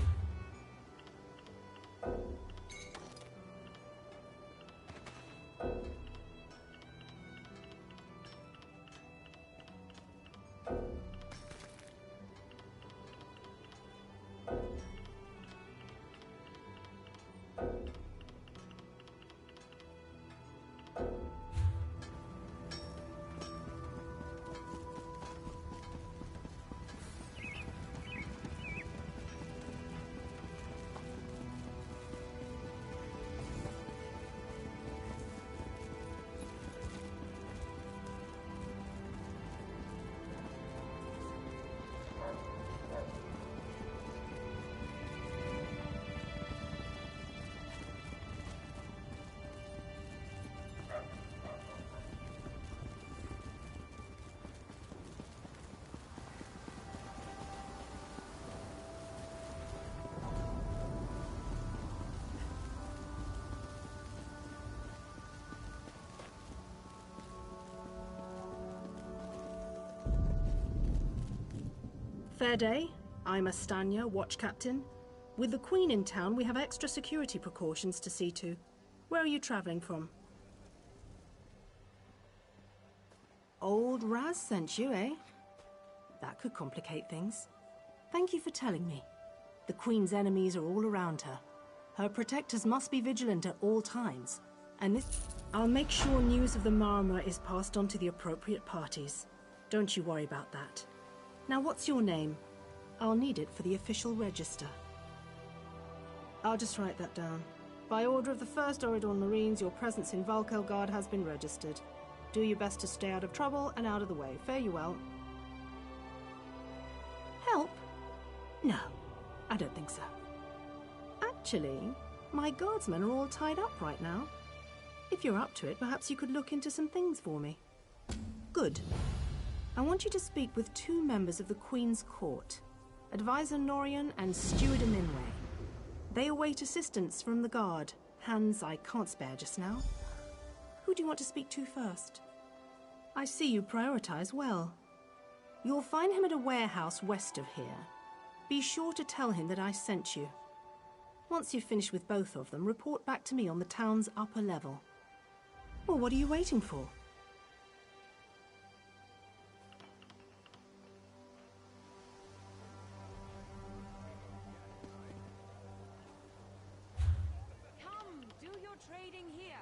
Fair day. I'm Astanya, watch captain. With the Queen in town, we have extra security precautions to see to. Where are you traveling from? Old Raz sent you, eh? That could complicate things. Thank you for telling me. The Queen's enemies are all around her. Her protectors must be vigilant at all times. And this... I'll make sure news of the Marmor is passed on to the appropriate parties. Don't you worry about that. Now, what's your name? I'll need it for the official register. I'll just write that down. By order of the 1st Oridon Marines, your presence in Valkelgard has been registered. Do your best to stay out of trouble and out of the way. Fare you well. Help? No, I don't think so. Actually, my guardsmen are all tied up right now. If you're up to it, perhaps you could look into some things for me. Good. I want you to speak with 2 members of the Queen's Court, Advisor Norian and Steward Minway. They await assistance from the guard, hands I can't spare just now. Who do you want to speak to first? I see you prioritize well. You'll find him at a warehouse west of here. Be sure to tell him that I sent you. Once you've finished with both of them, report back to me on the town's upper level. Well, what are you waiting for? Come, do your trading here.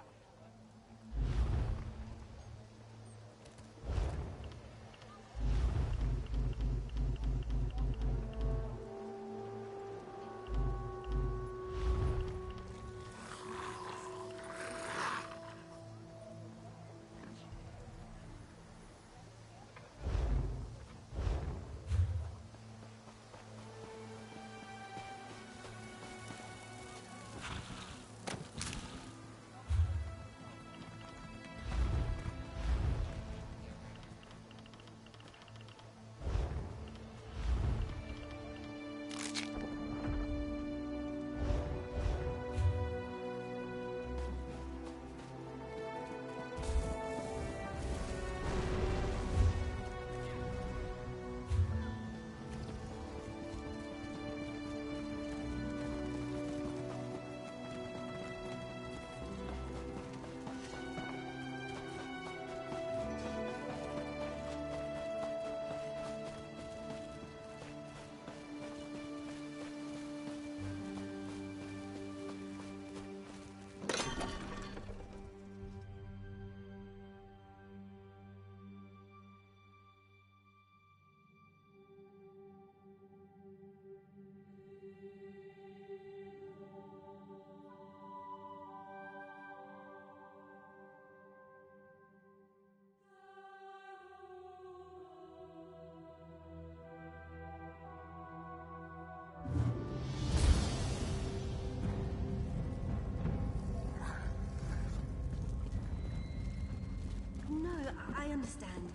I understand.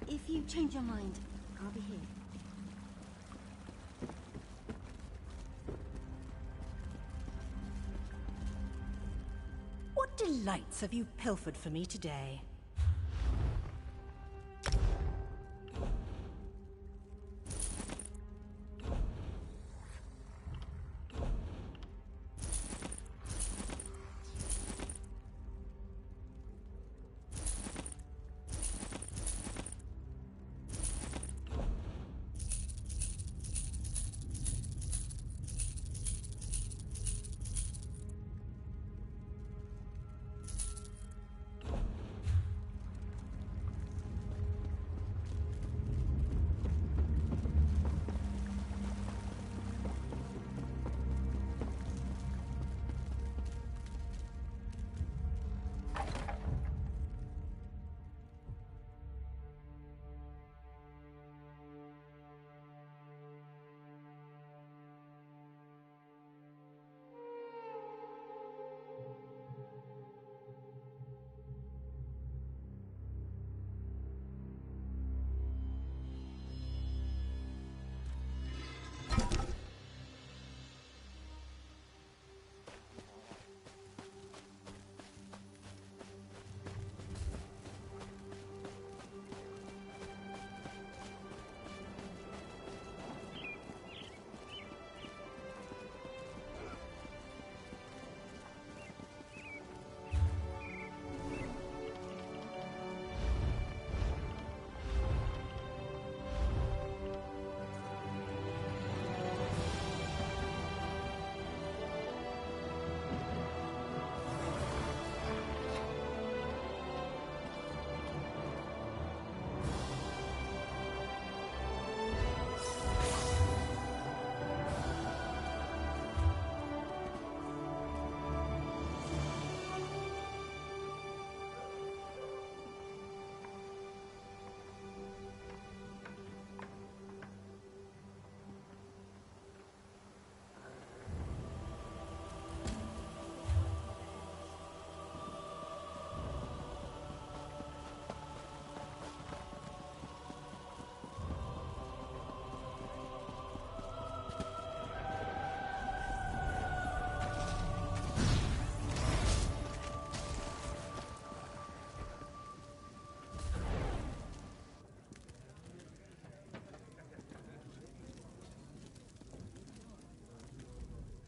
If you change your mind, I'll be here. What delights have you pilfered for me today?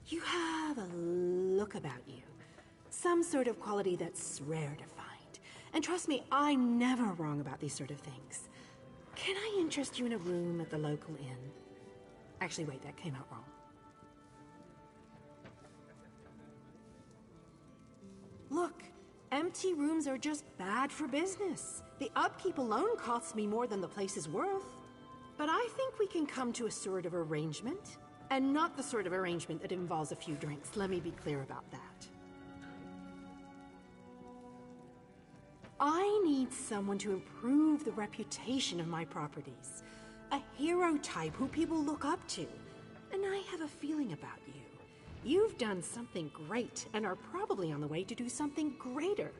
You have a look about you. Some sort of quality that's rare to find. And trust me, I'm never wrong about these sort of things. Can I interest you in a room at the local inn? Actually, wait, that came out wrong. Look, empty rooms are just bad for business. The upkeep alone costs me more than the place is worth. But I think we can come to a sort of arrangement. And not the sort of arrangement that involves a few drinks. Let me be clear about that. I need someone to improve the reputation of my properties. A hero type who people look up to. And I have a feeling about you. You've done something great and are probably on the way to do something greater.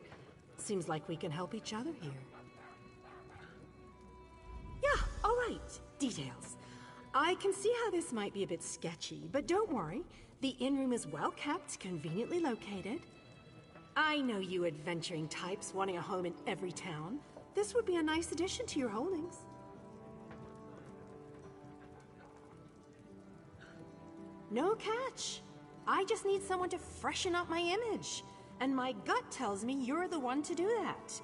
Seems like we can help each other here. Yeah, all right. Details. I can see how this might be a bit sketchy, but don't worry. The inn room is well kept, conveniently located. I know you adventuring types wanting a home in every town. This would be a nice addition to your holdings. No catch. I just need someone to freshen up my image. And my gut tells me you're the one to do that.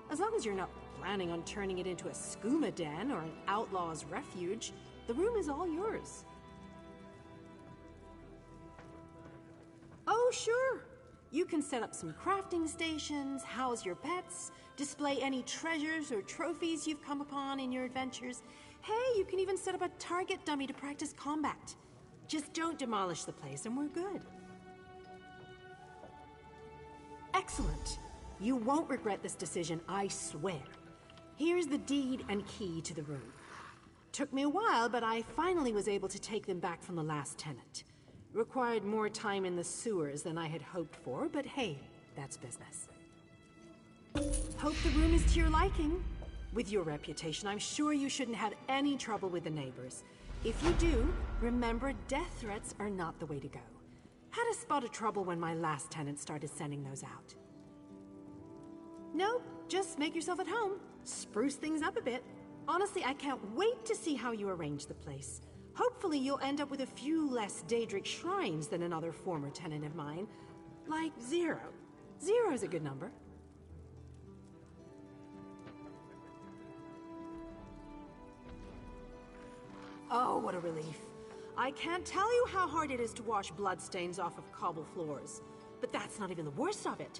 As long as you're not planning on turning it into a skooma den or an outlaw's refuge, the room is all yours. Oh, sure. You can set up some crafting stations, house your pets, display any treasures or trophies you've come upon in your adventures. Hey, you can even set up a target dummy to practice combat. Just don't demolish the place and we're good. Excellent. You won't regret this decision, I swear. Here's the deed and key to the room. Took me a while, but I finally was able to take them back from the last tenant. Required more time in the sewers than I had hoped for, but hey, that's business. Hope the room is to your liking. With your reputation, I'm sure you shouldn't have any trouble with the neighbors. If you do, remember death threats are not the way to go. Had a spot of trouble when my last tenant started sending those out. Nope, just make yourself at home. Spruce things up a bit. Honestly, I can't wait to see how you arrange the place. Hopefully you'll end up with a few less Daedric shrines than another former tenant of mine. Like 0. 0's a good number. Oh, what a relief. I can't tell you how hard it is to wash bloodstains off of cobble floors. But that's not even the worst of it.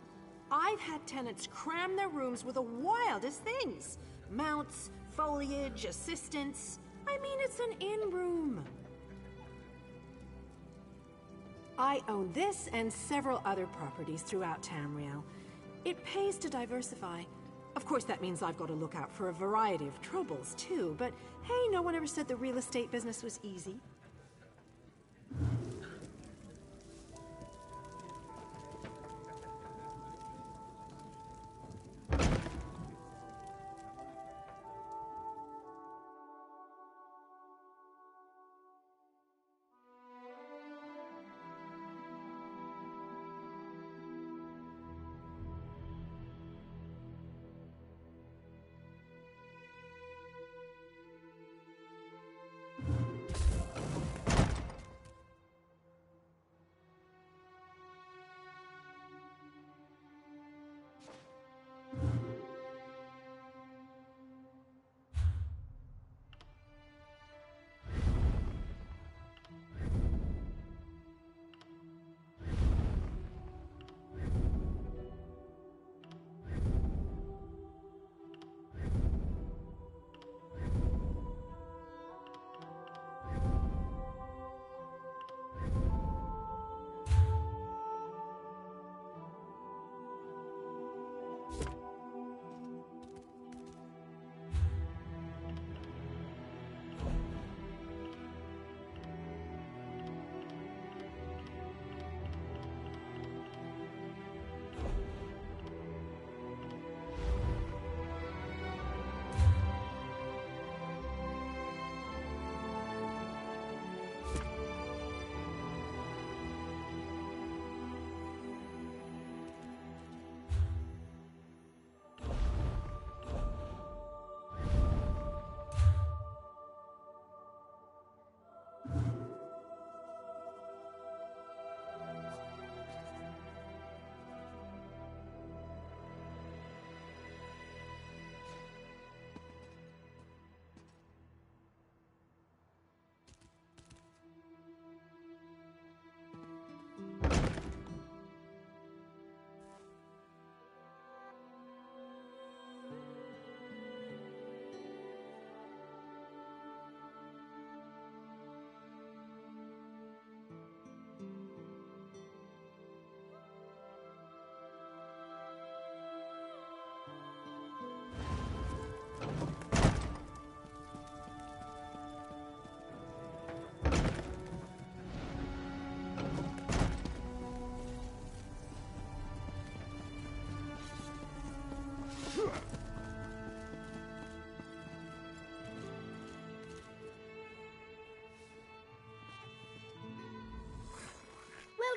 I've had tenants cram their rooms with the wildest things. Mounts, foliage, assistants. I mean, it's an in-room. I own this and several other properties throughout Tamriel. It pays to diversify. Of course, that means I've got to look out for a variety of troubles, too. But hey, no one ever said the real estate business was easy.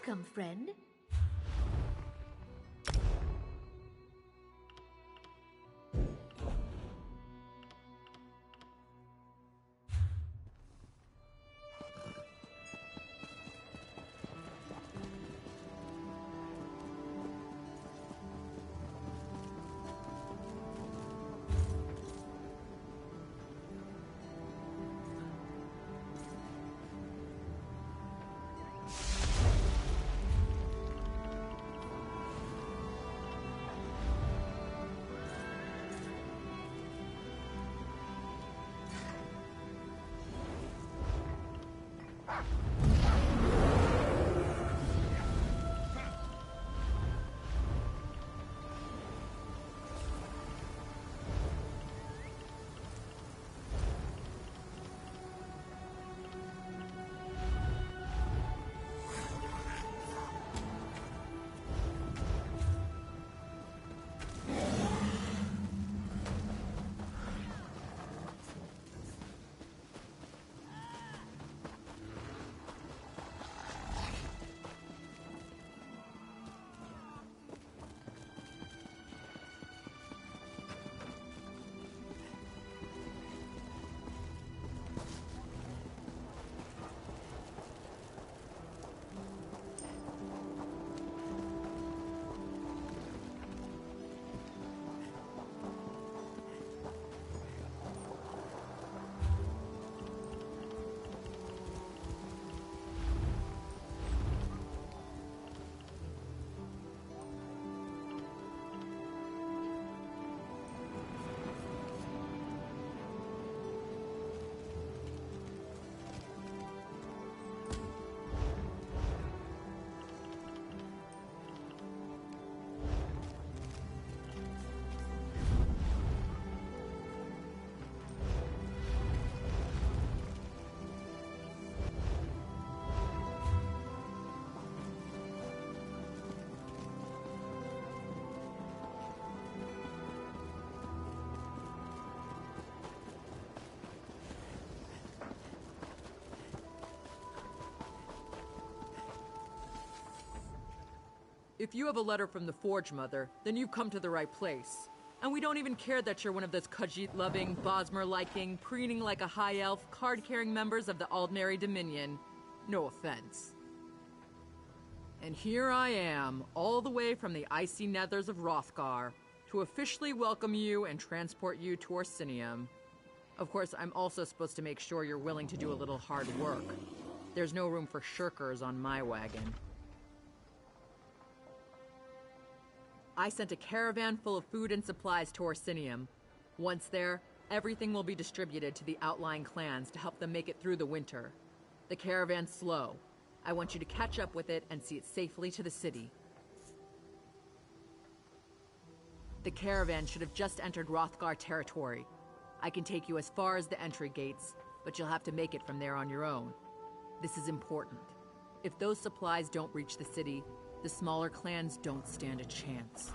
Welcome, friend. If you have a letter from the Forge Mother, then you've come to the right place. And we don't even care that you're one of those Khajiit-loving, Bosmer-liking, preening like a high elf, card-carrying members of the Aldmeri Dominion. No offense. And here I am, all the way from the icy nethers of Hrothgar, to officially welcome you and transport you to Orsinium. Of course, I'm also supposed to make sure you're willing to do a little hard work. There's no room for shirkers on my wagon. I sent a caravan full of food and supplies to Orsinium. Once there, everything will be distributed to the outlying clans to help them make it through the winter. The caravan's slow. I want you to catch up with it and see it safely to the city. The caravan should have just entered Hrothgar territory. I can take you as far as the entry gates, but you'll have to make it from there on your own. This is important. If those supplies don't reach the city, the smaller clans don't stand a chance.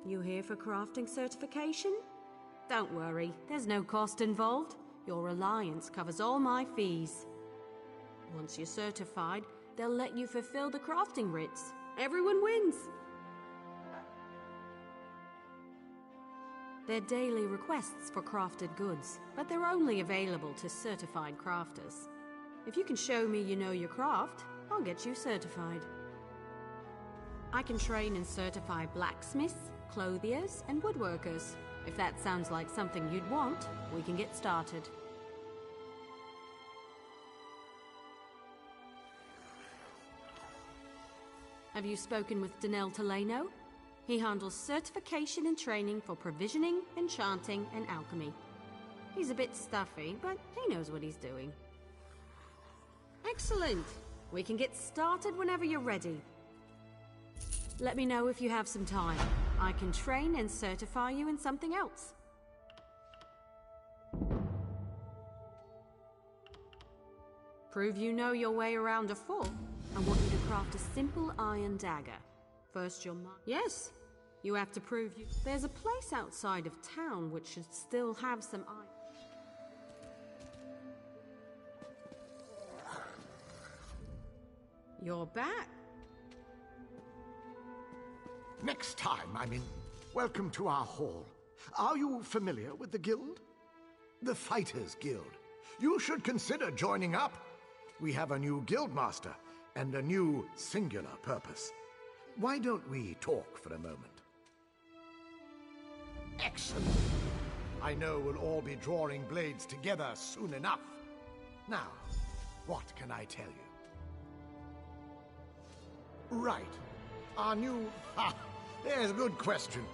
You here for crafting certification? Don't worry, there's no cost involved. Your alliance covers all my fees. Once you're certified, they'll let you fulfill the crafting writs. Everyone wins. They're daily requests for crafted goods, but they're only available to certified crafters. If you can show me you know your craft, I'll get you certified. I can train and certify blacksmiths, clothiers, and woodworkers. If that sounds like something you'd want, we can get started. Have you spoken with Danel Teleno? He handles certification and training for provisioning, enchanting, and alchemy. He's a bit stuffy, but he knows what he's doing. Excellent! We can get started whenever you're ready. Let me know if you have some time. I can train and certify you in something else. Prove you know your way around a fort. I want you to craft a simple iron dagger. First you'll Yes, you have to prove you... There's a place outside of town which should still have some iron. You're back. Next time, I mean. Welcome to our hall. Are you familiar with the guild? The Fighters Guild. You should consider joining up. We have a new guildmaster and a new singular purpose. Why don't we talk for a moment? Excellent. I know we'll all be drawing blades together soon enough. Now, what can I tell you? Right. Our new... Ha! There's a good question.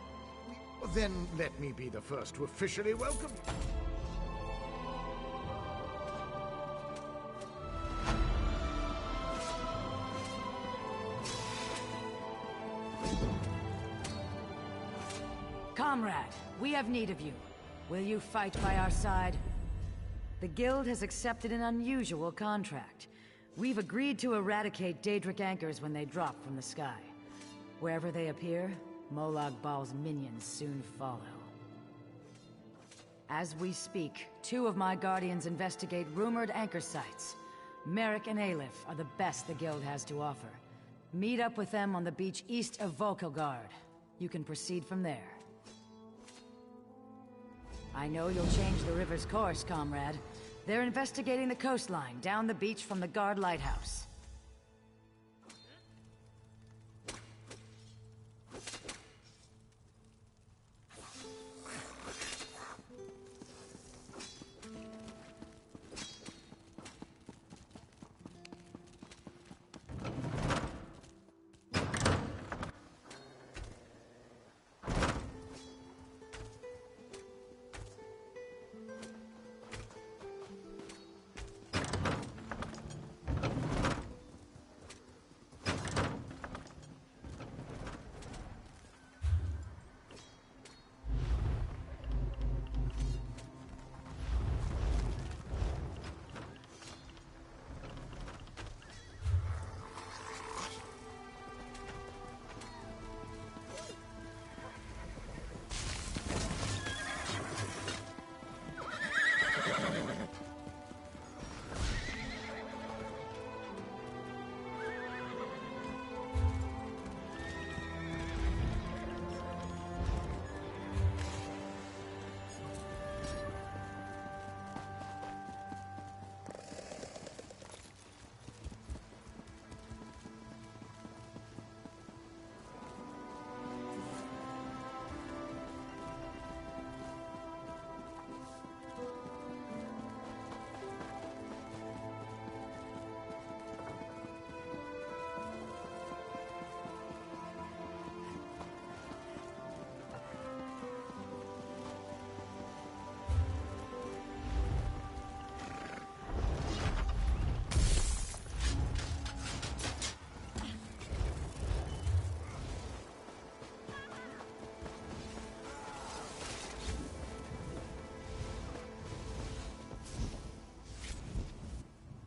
Then let me be the first to officially welcome you. Comrade, we have need of you. Will you fight by our side? The Guild has accepted an unusual contract. We've agreed to eradicate Daedric anchors when they drop from the sky. Wherever they appear, Molag Bal's minions soon follow. As we speak, 2 of my guardians investigate rumored anchor sites. Merrick and Aleph are the best the Guild has to offer. Meet up with them on the beach east of Volkelgard. You can proceed from there. I know you'll change the river's course, comrade. They're investigating the coastline down the beach from the Guard Lighthouse.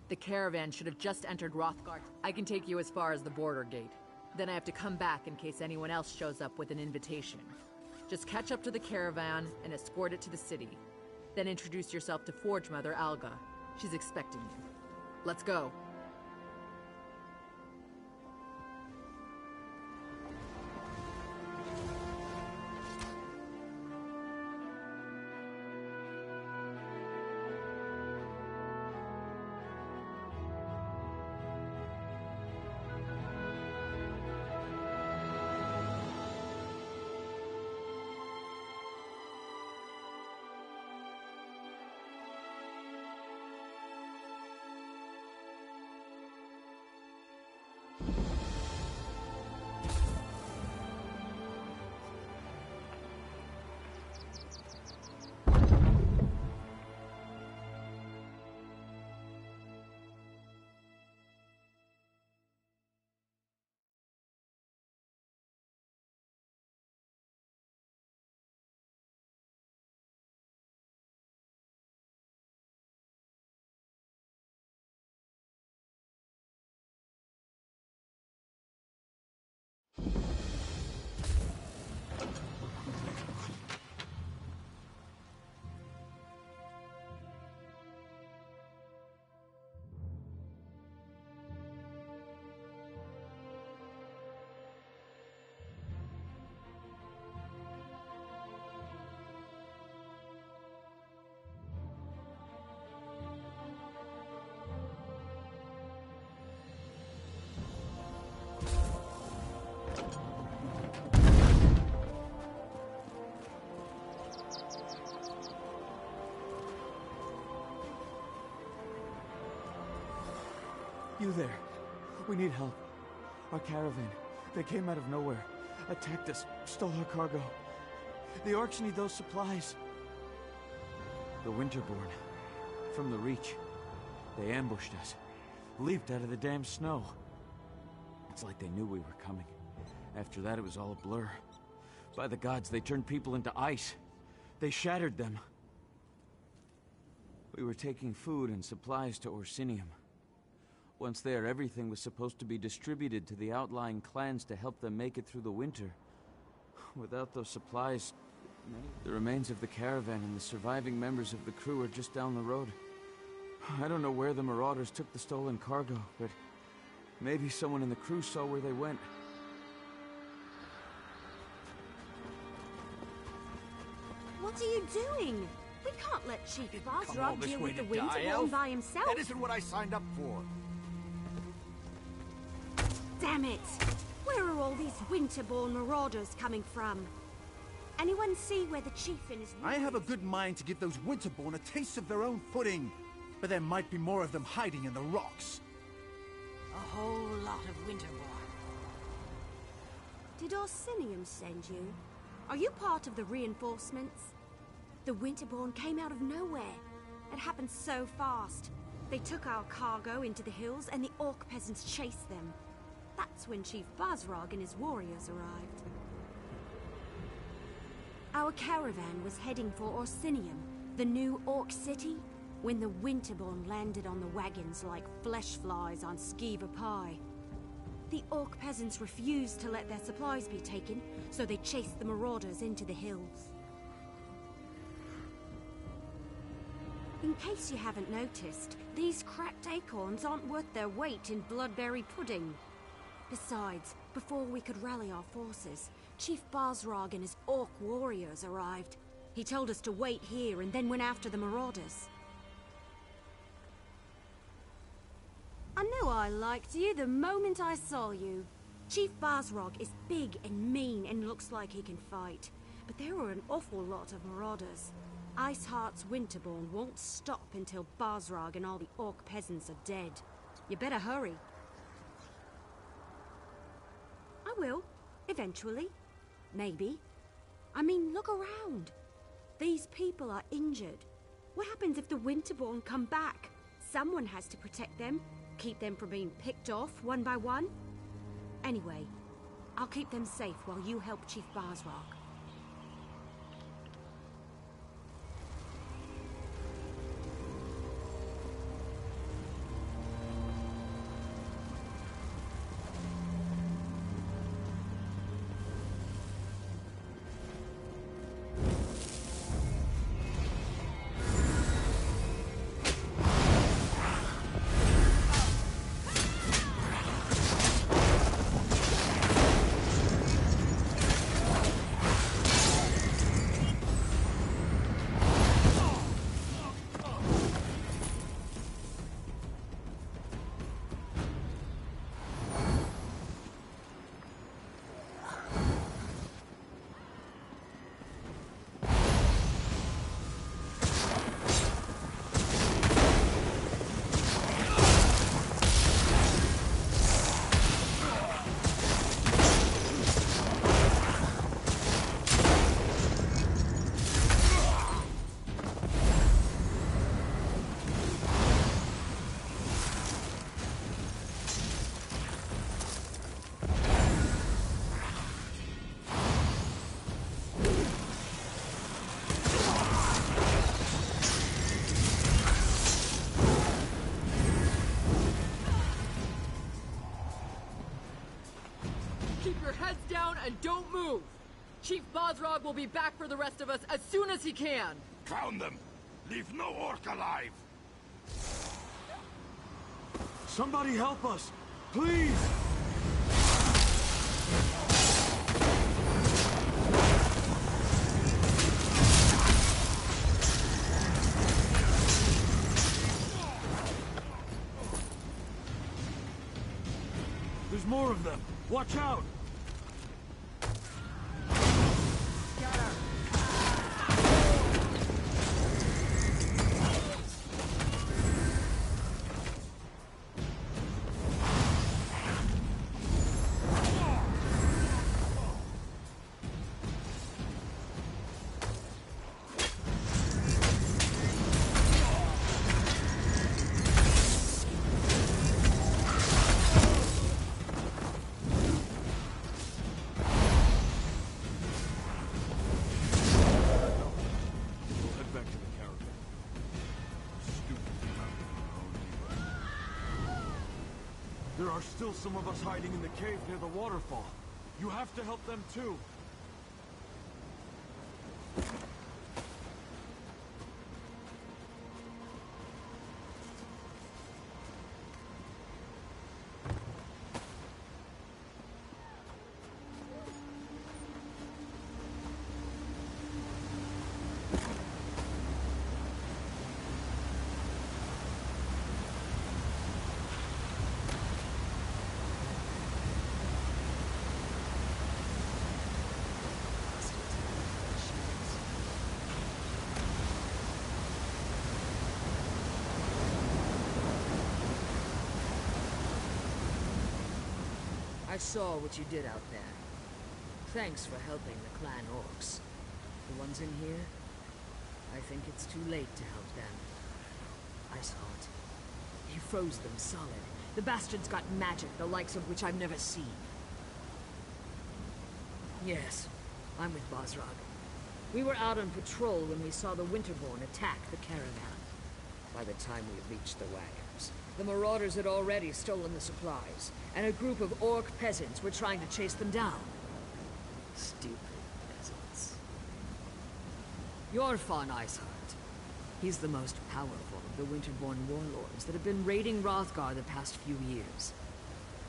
The caravan should have just entered Rothgard. I can take you as far as the border gate. Then I have to come back in case anyone else shows up with an invitation. Just catch up to the caravan and escort it to the city. Then introduce yourself to Forge Mother Alga. She's expecting you. Let's go. You there. We need help. Our caravan. They came out of nowhere, attacked us, stole our cargo. The orcs need those supplies. The Winterborn. From the Reach. They ambushed us. Leaped out of the damn snow. It's like they knew we were coming. After that, it was all a blur. By the gods, they turned people into ice. They shattered them. We were taking food and supplies to Orsinium. Once there, everything was supposed to be distributed to the outlying clans to help them make it through the winter. Without those supplies, the remains of the caravan and the surviving members of the crew are just down the road. I don't know where the marauders took the stolen cargo, but maybe someone in the crew saw where they went. What are you doing? We can't let Chief Basrog deal with the Winterborn Elf. by himself. That isn't what I signed up for. Damn it! Where are all these Winterborn marauders coming from? Anyone see where the chief and his... I have a good mind to give those Winterborn a taste of their own pudding. But there might be more of them hiding in the rocks. A whole lot of Winterborn. Did Orsinium send you? Are you part of the reinforcements? The Winterborn came out of nowhere. It happened so fast. They took our cargo into the hills and the orc peasants chased them. That's when Chief Basrog and his warriors arrived. Our caravan was heading for Orsinium, the new orc city, when the Winterborn landed on the wagons like flesh flies on skeever pie. The orc peasants refused to let their supplies be taken, so they chased the marauders into the hills. In case you haven't noticed, these cracked acorns aren't worth their weight in bloodberry pudding. Besides, before we could rally our forces, Chief Basrog and his orc warriors arrived. He told us to wait here and then went after the marauders. I knew I liked you the moment I saw you. Chief Basrog is big and mean and looks like he can fight. But there were an awful lot of marauders. Iceheart's Winterborn won't stop until Basrog and all the orc peasants are dead. You better hurry. I will. Eventually. Maybe. I mean, look around. These people are injured. What happens if the Winterborn come back? Someone has to protect them. Keep them from being picked off one by one. Anyway, I'll keep them safe while you help Chief Basrog. And don't move! Chief Basrog will be back for the rest of us as soon as he can! Drown them! Leave no orc alive! Somebody help us! Please! There's more of them! Watch out! There are still some of us hiding in the cave near the waterfall. You have to help them too. I saw what you did out there. Thanks for helping the clan orcs. The ones in here, I think it's too late to help them. Iceheart, you froze them solid. The bastards got magic, the likes of which I've never seen. Yes, I'm with Bosrog. We were out on patrol when we saw the Winterborn attack the caravan. By the time we reached the wagons, the marauders had already stolen the supplies, and a group of orc peasants were trying to chase them down. Stupid peasants. You're Fawn Iceheart. He's the most powerful of the Winterborn warlords that have been raiding Hrothgar the past few years.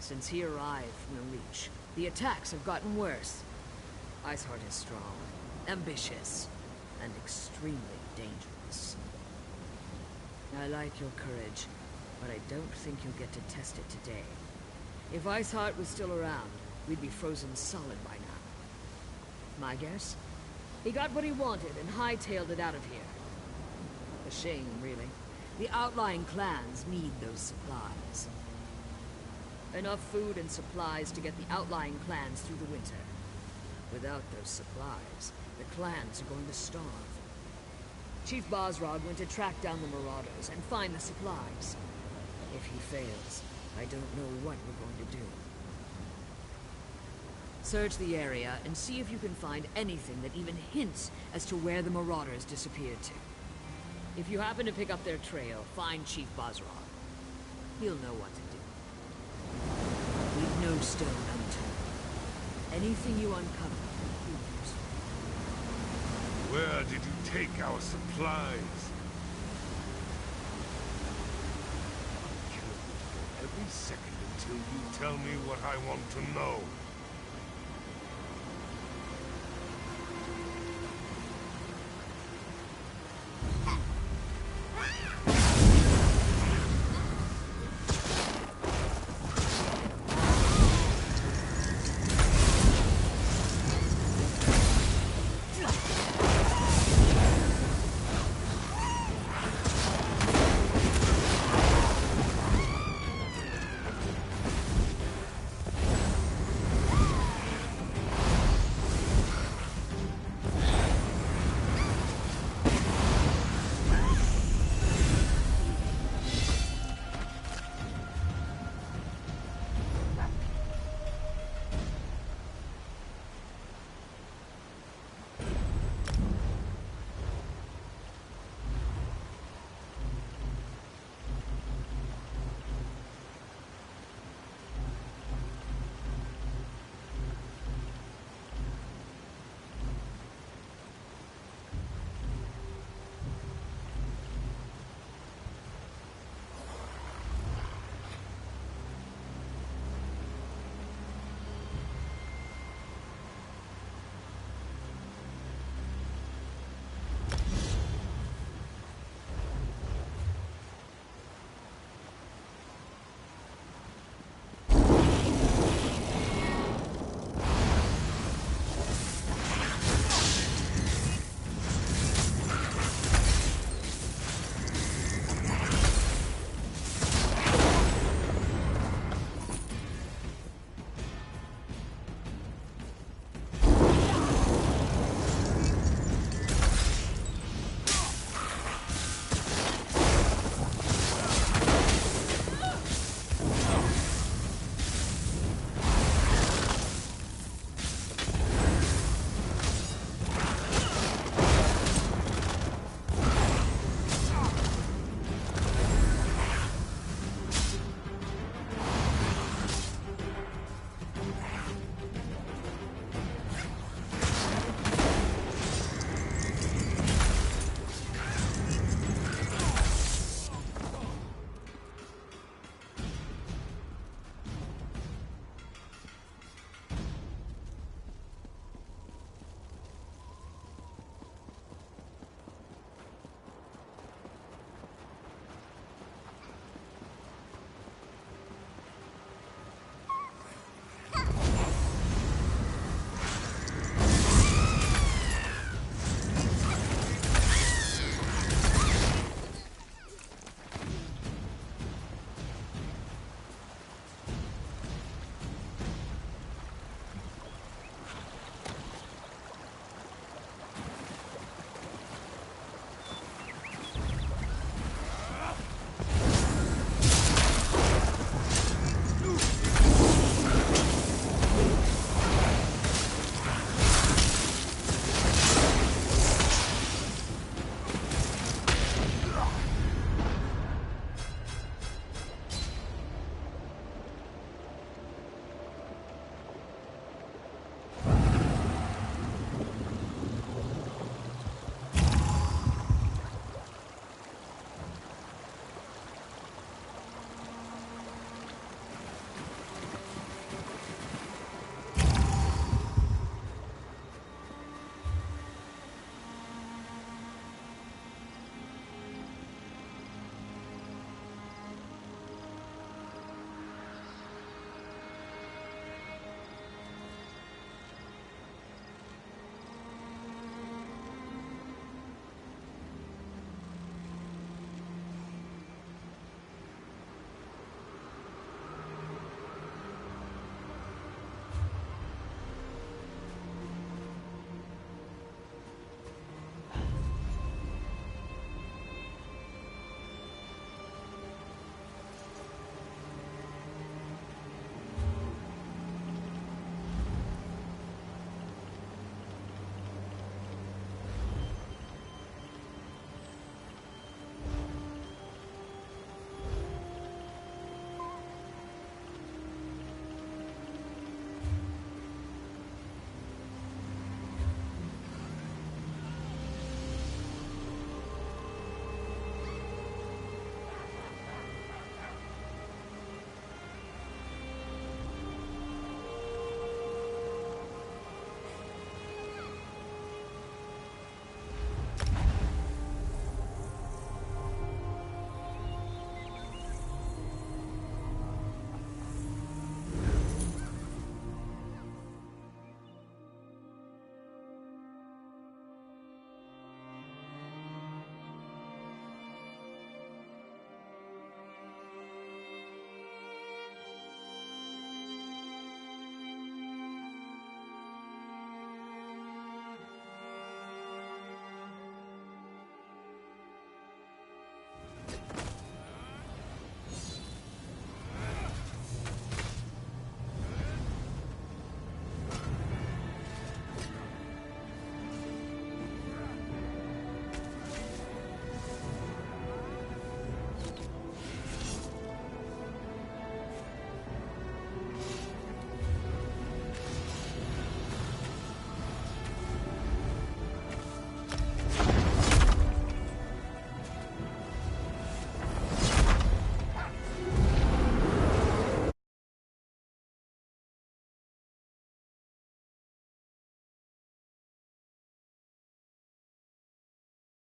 Since he arrived from the Reach, the attacks have gotten worse. Iceheart is strong, ambitious, and extremely dangerous. I like your courage, but I don't think you'll get to test it today. If Iceheart was still around, we'd be frozen solid by now. My guess? He got what he wanted and hightailed it out of here. A shame, really. The outlying clans need those supplies. Enough food and supplies to get the outlying clans through the winter. Without those supplies, the clans are going to starve. Chief Bosrog went to track down the marauders and find the supplies. If he fails, I don't know what we're going to do. Search the area and see if you can find anything that even hints as to where the marauders disappeared to. If you happen to pick up their trail, find Chief Bosrog. He'll know what to do. Leave no stone unturned. Anything you uncover, use. Where did you take our supplies? I'll kill you every second until you tell me what I want to know.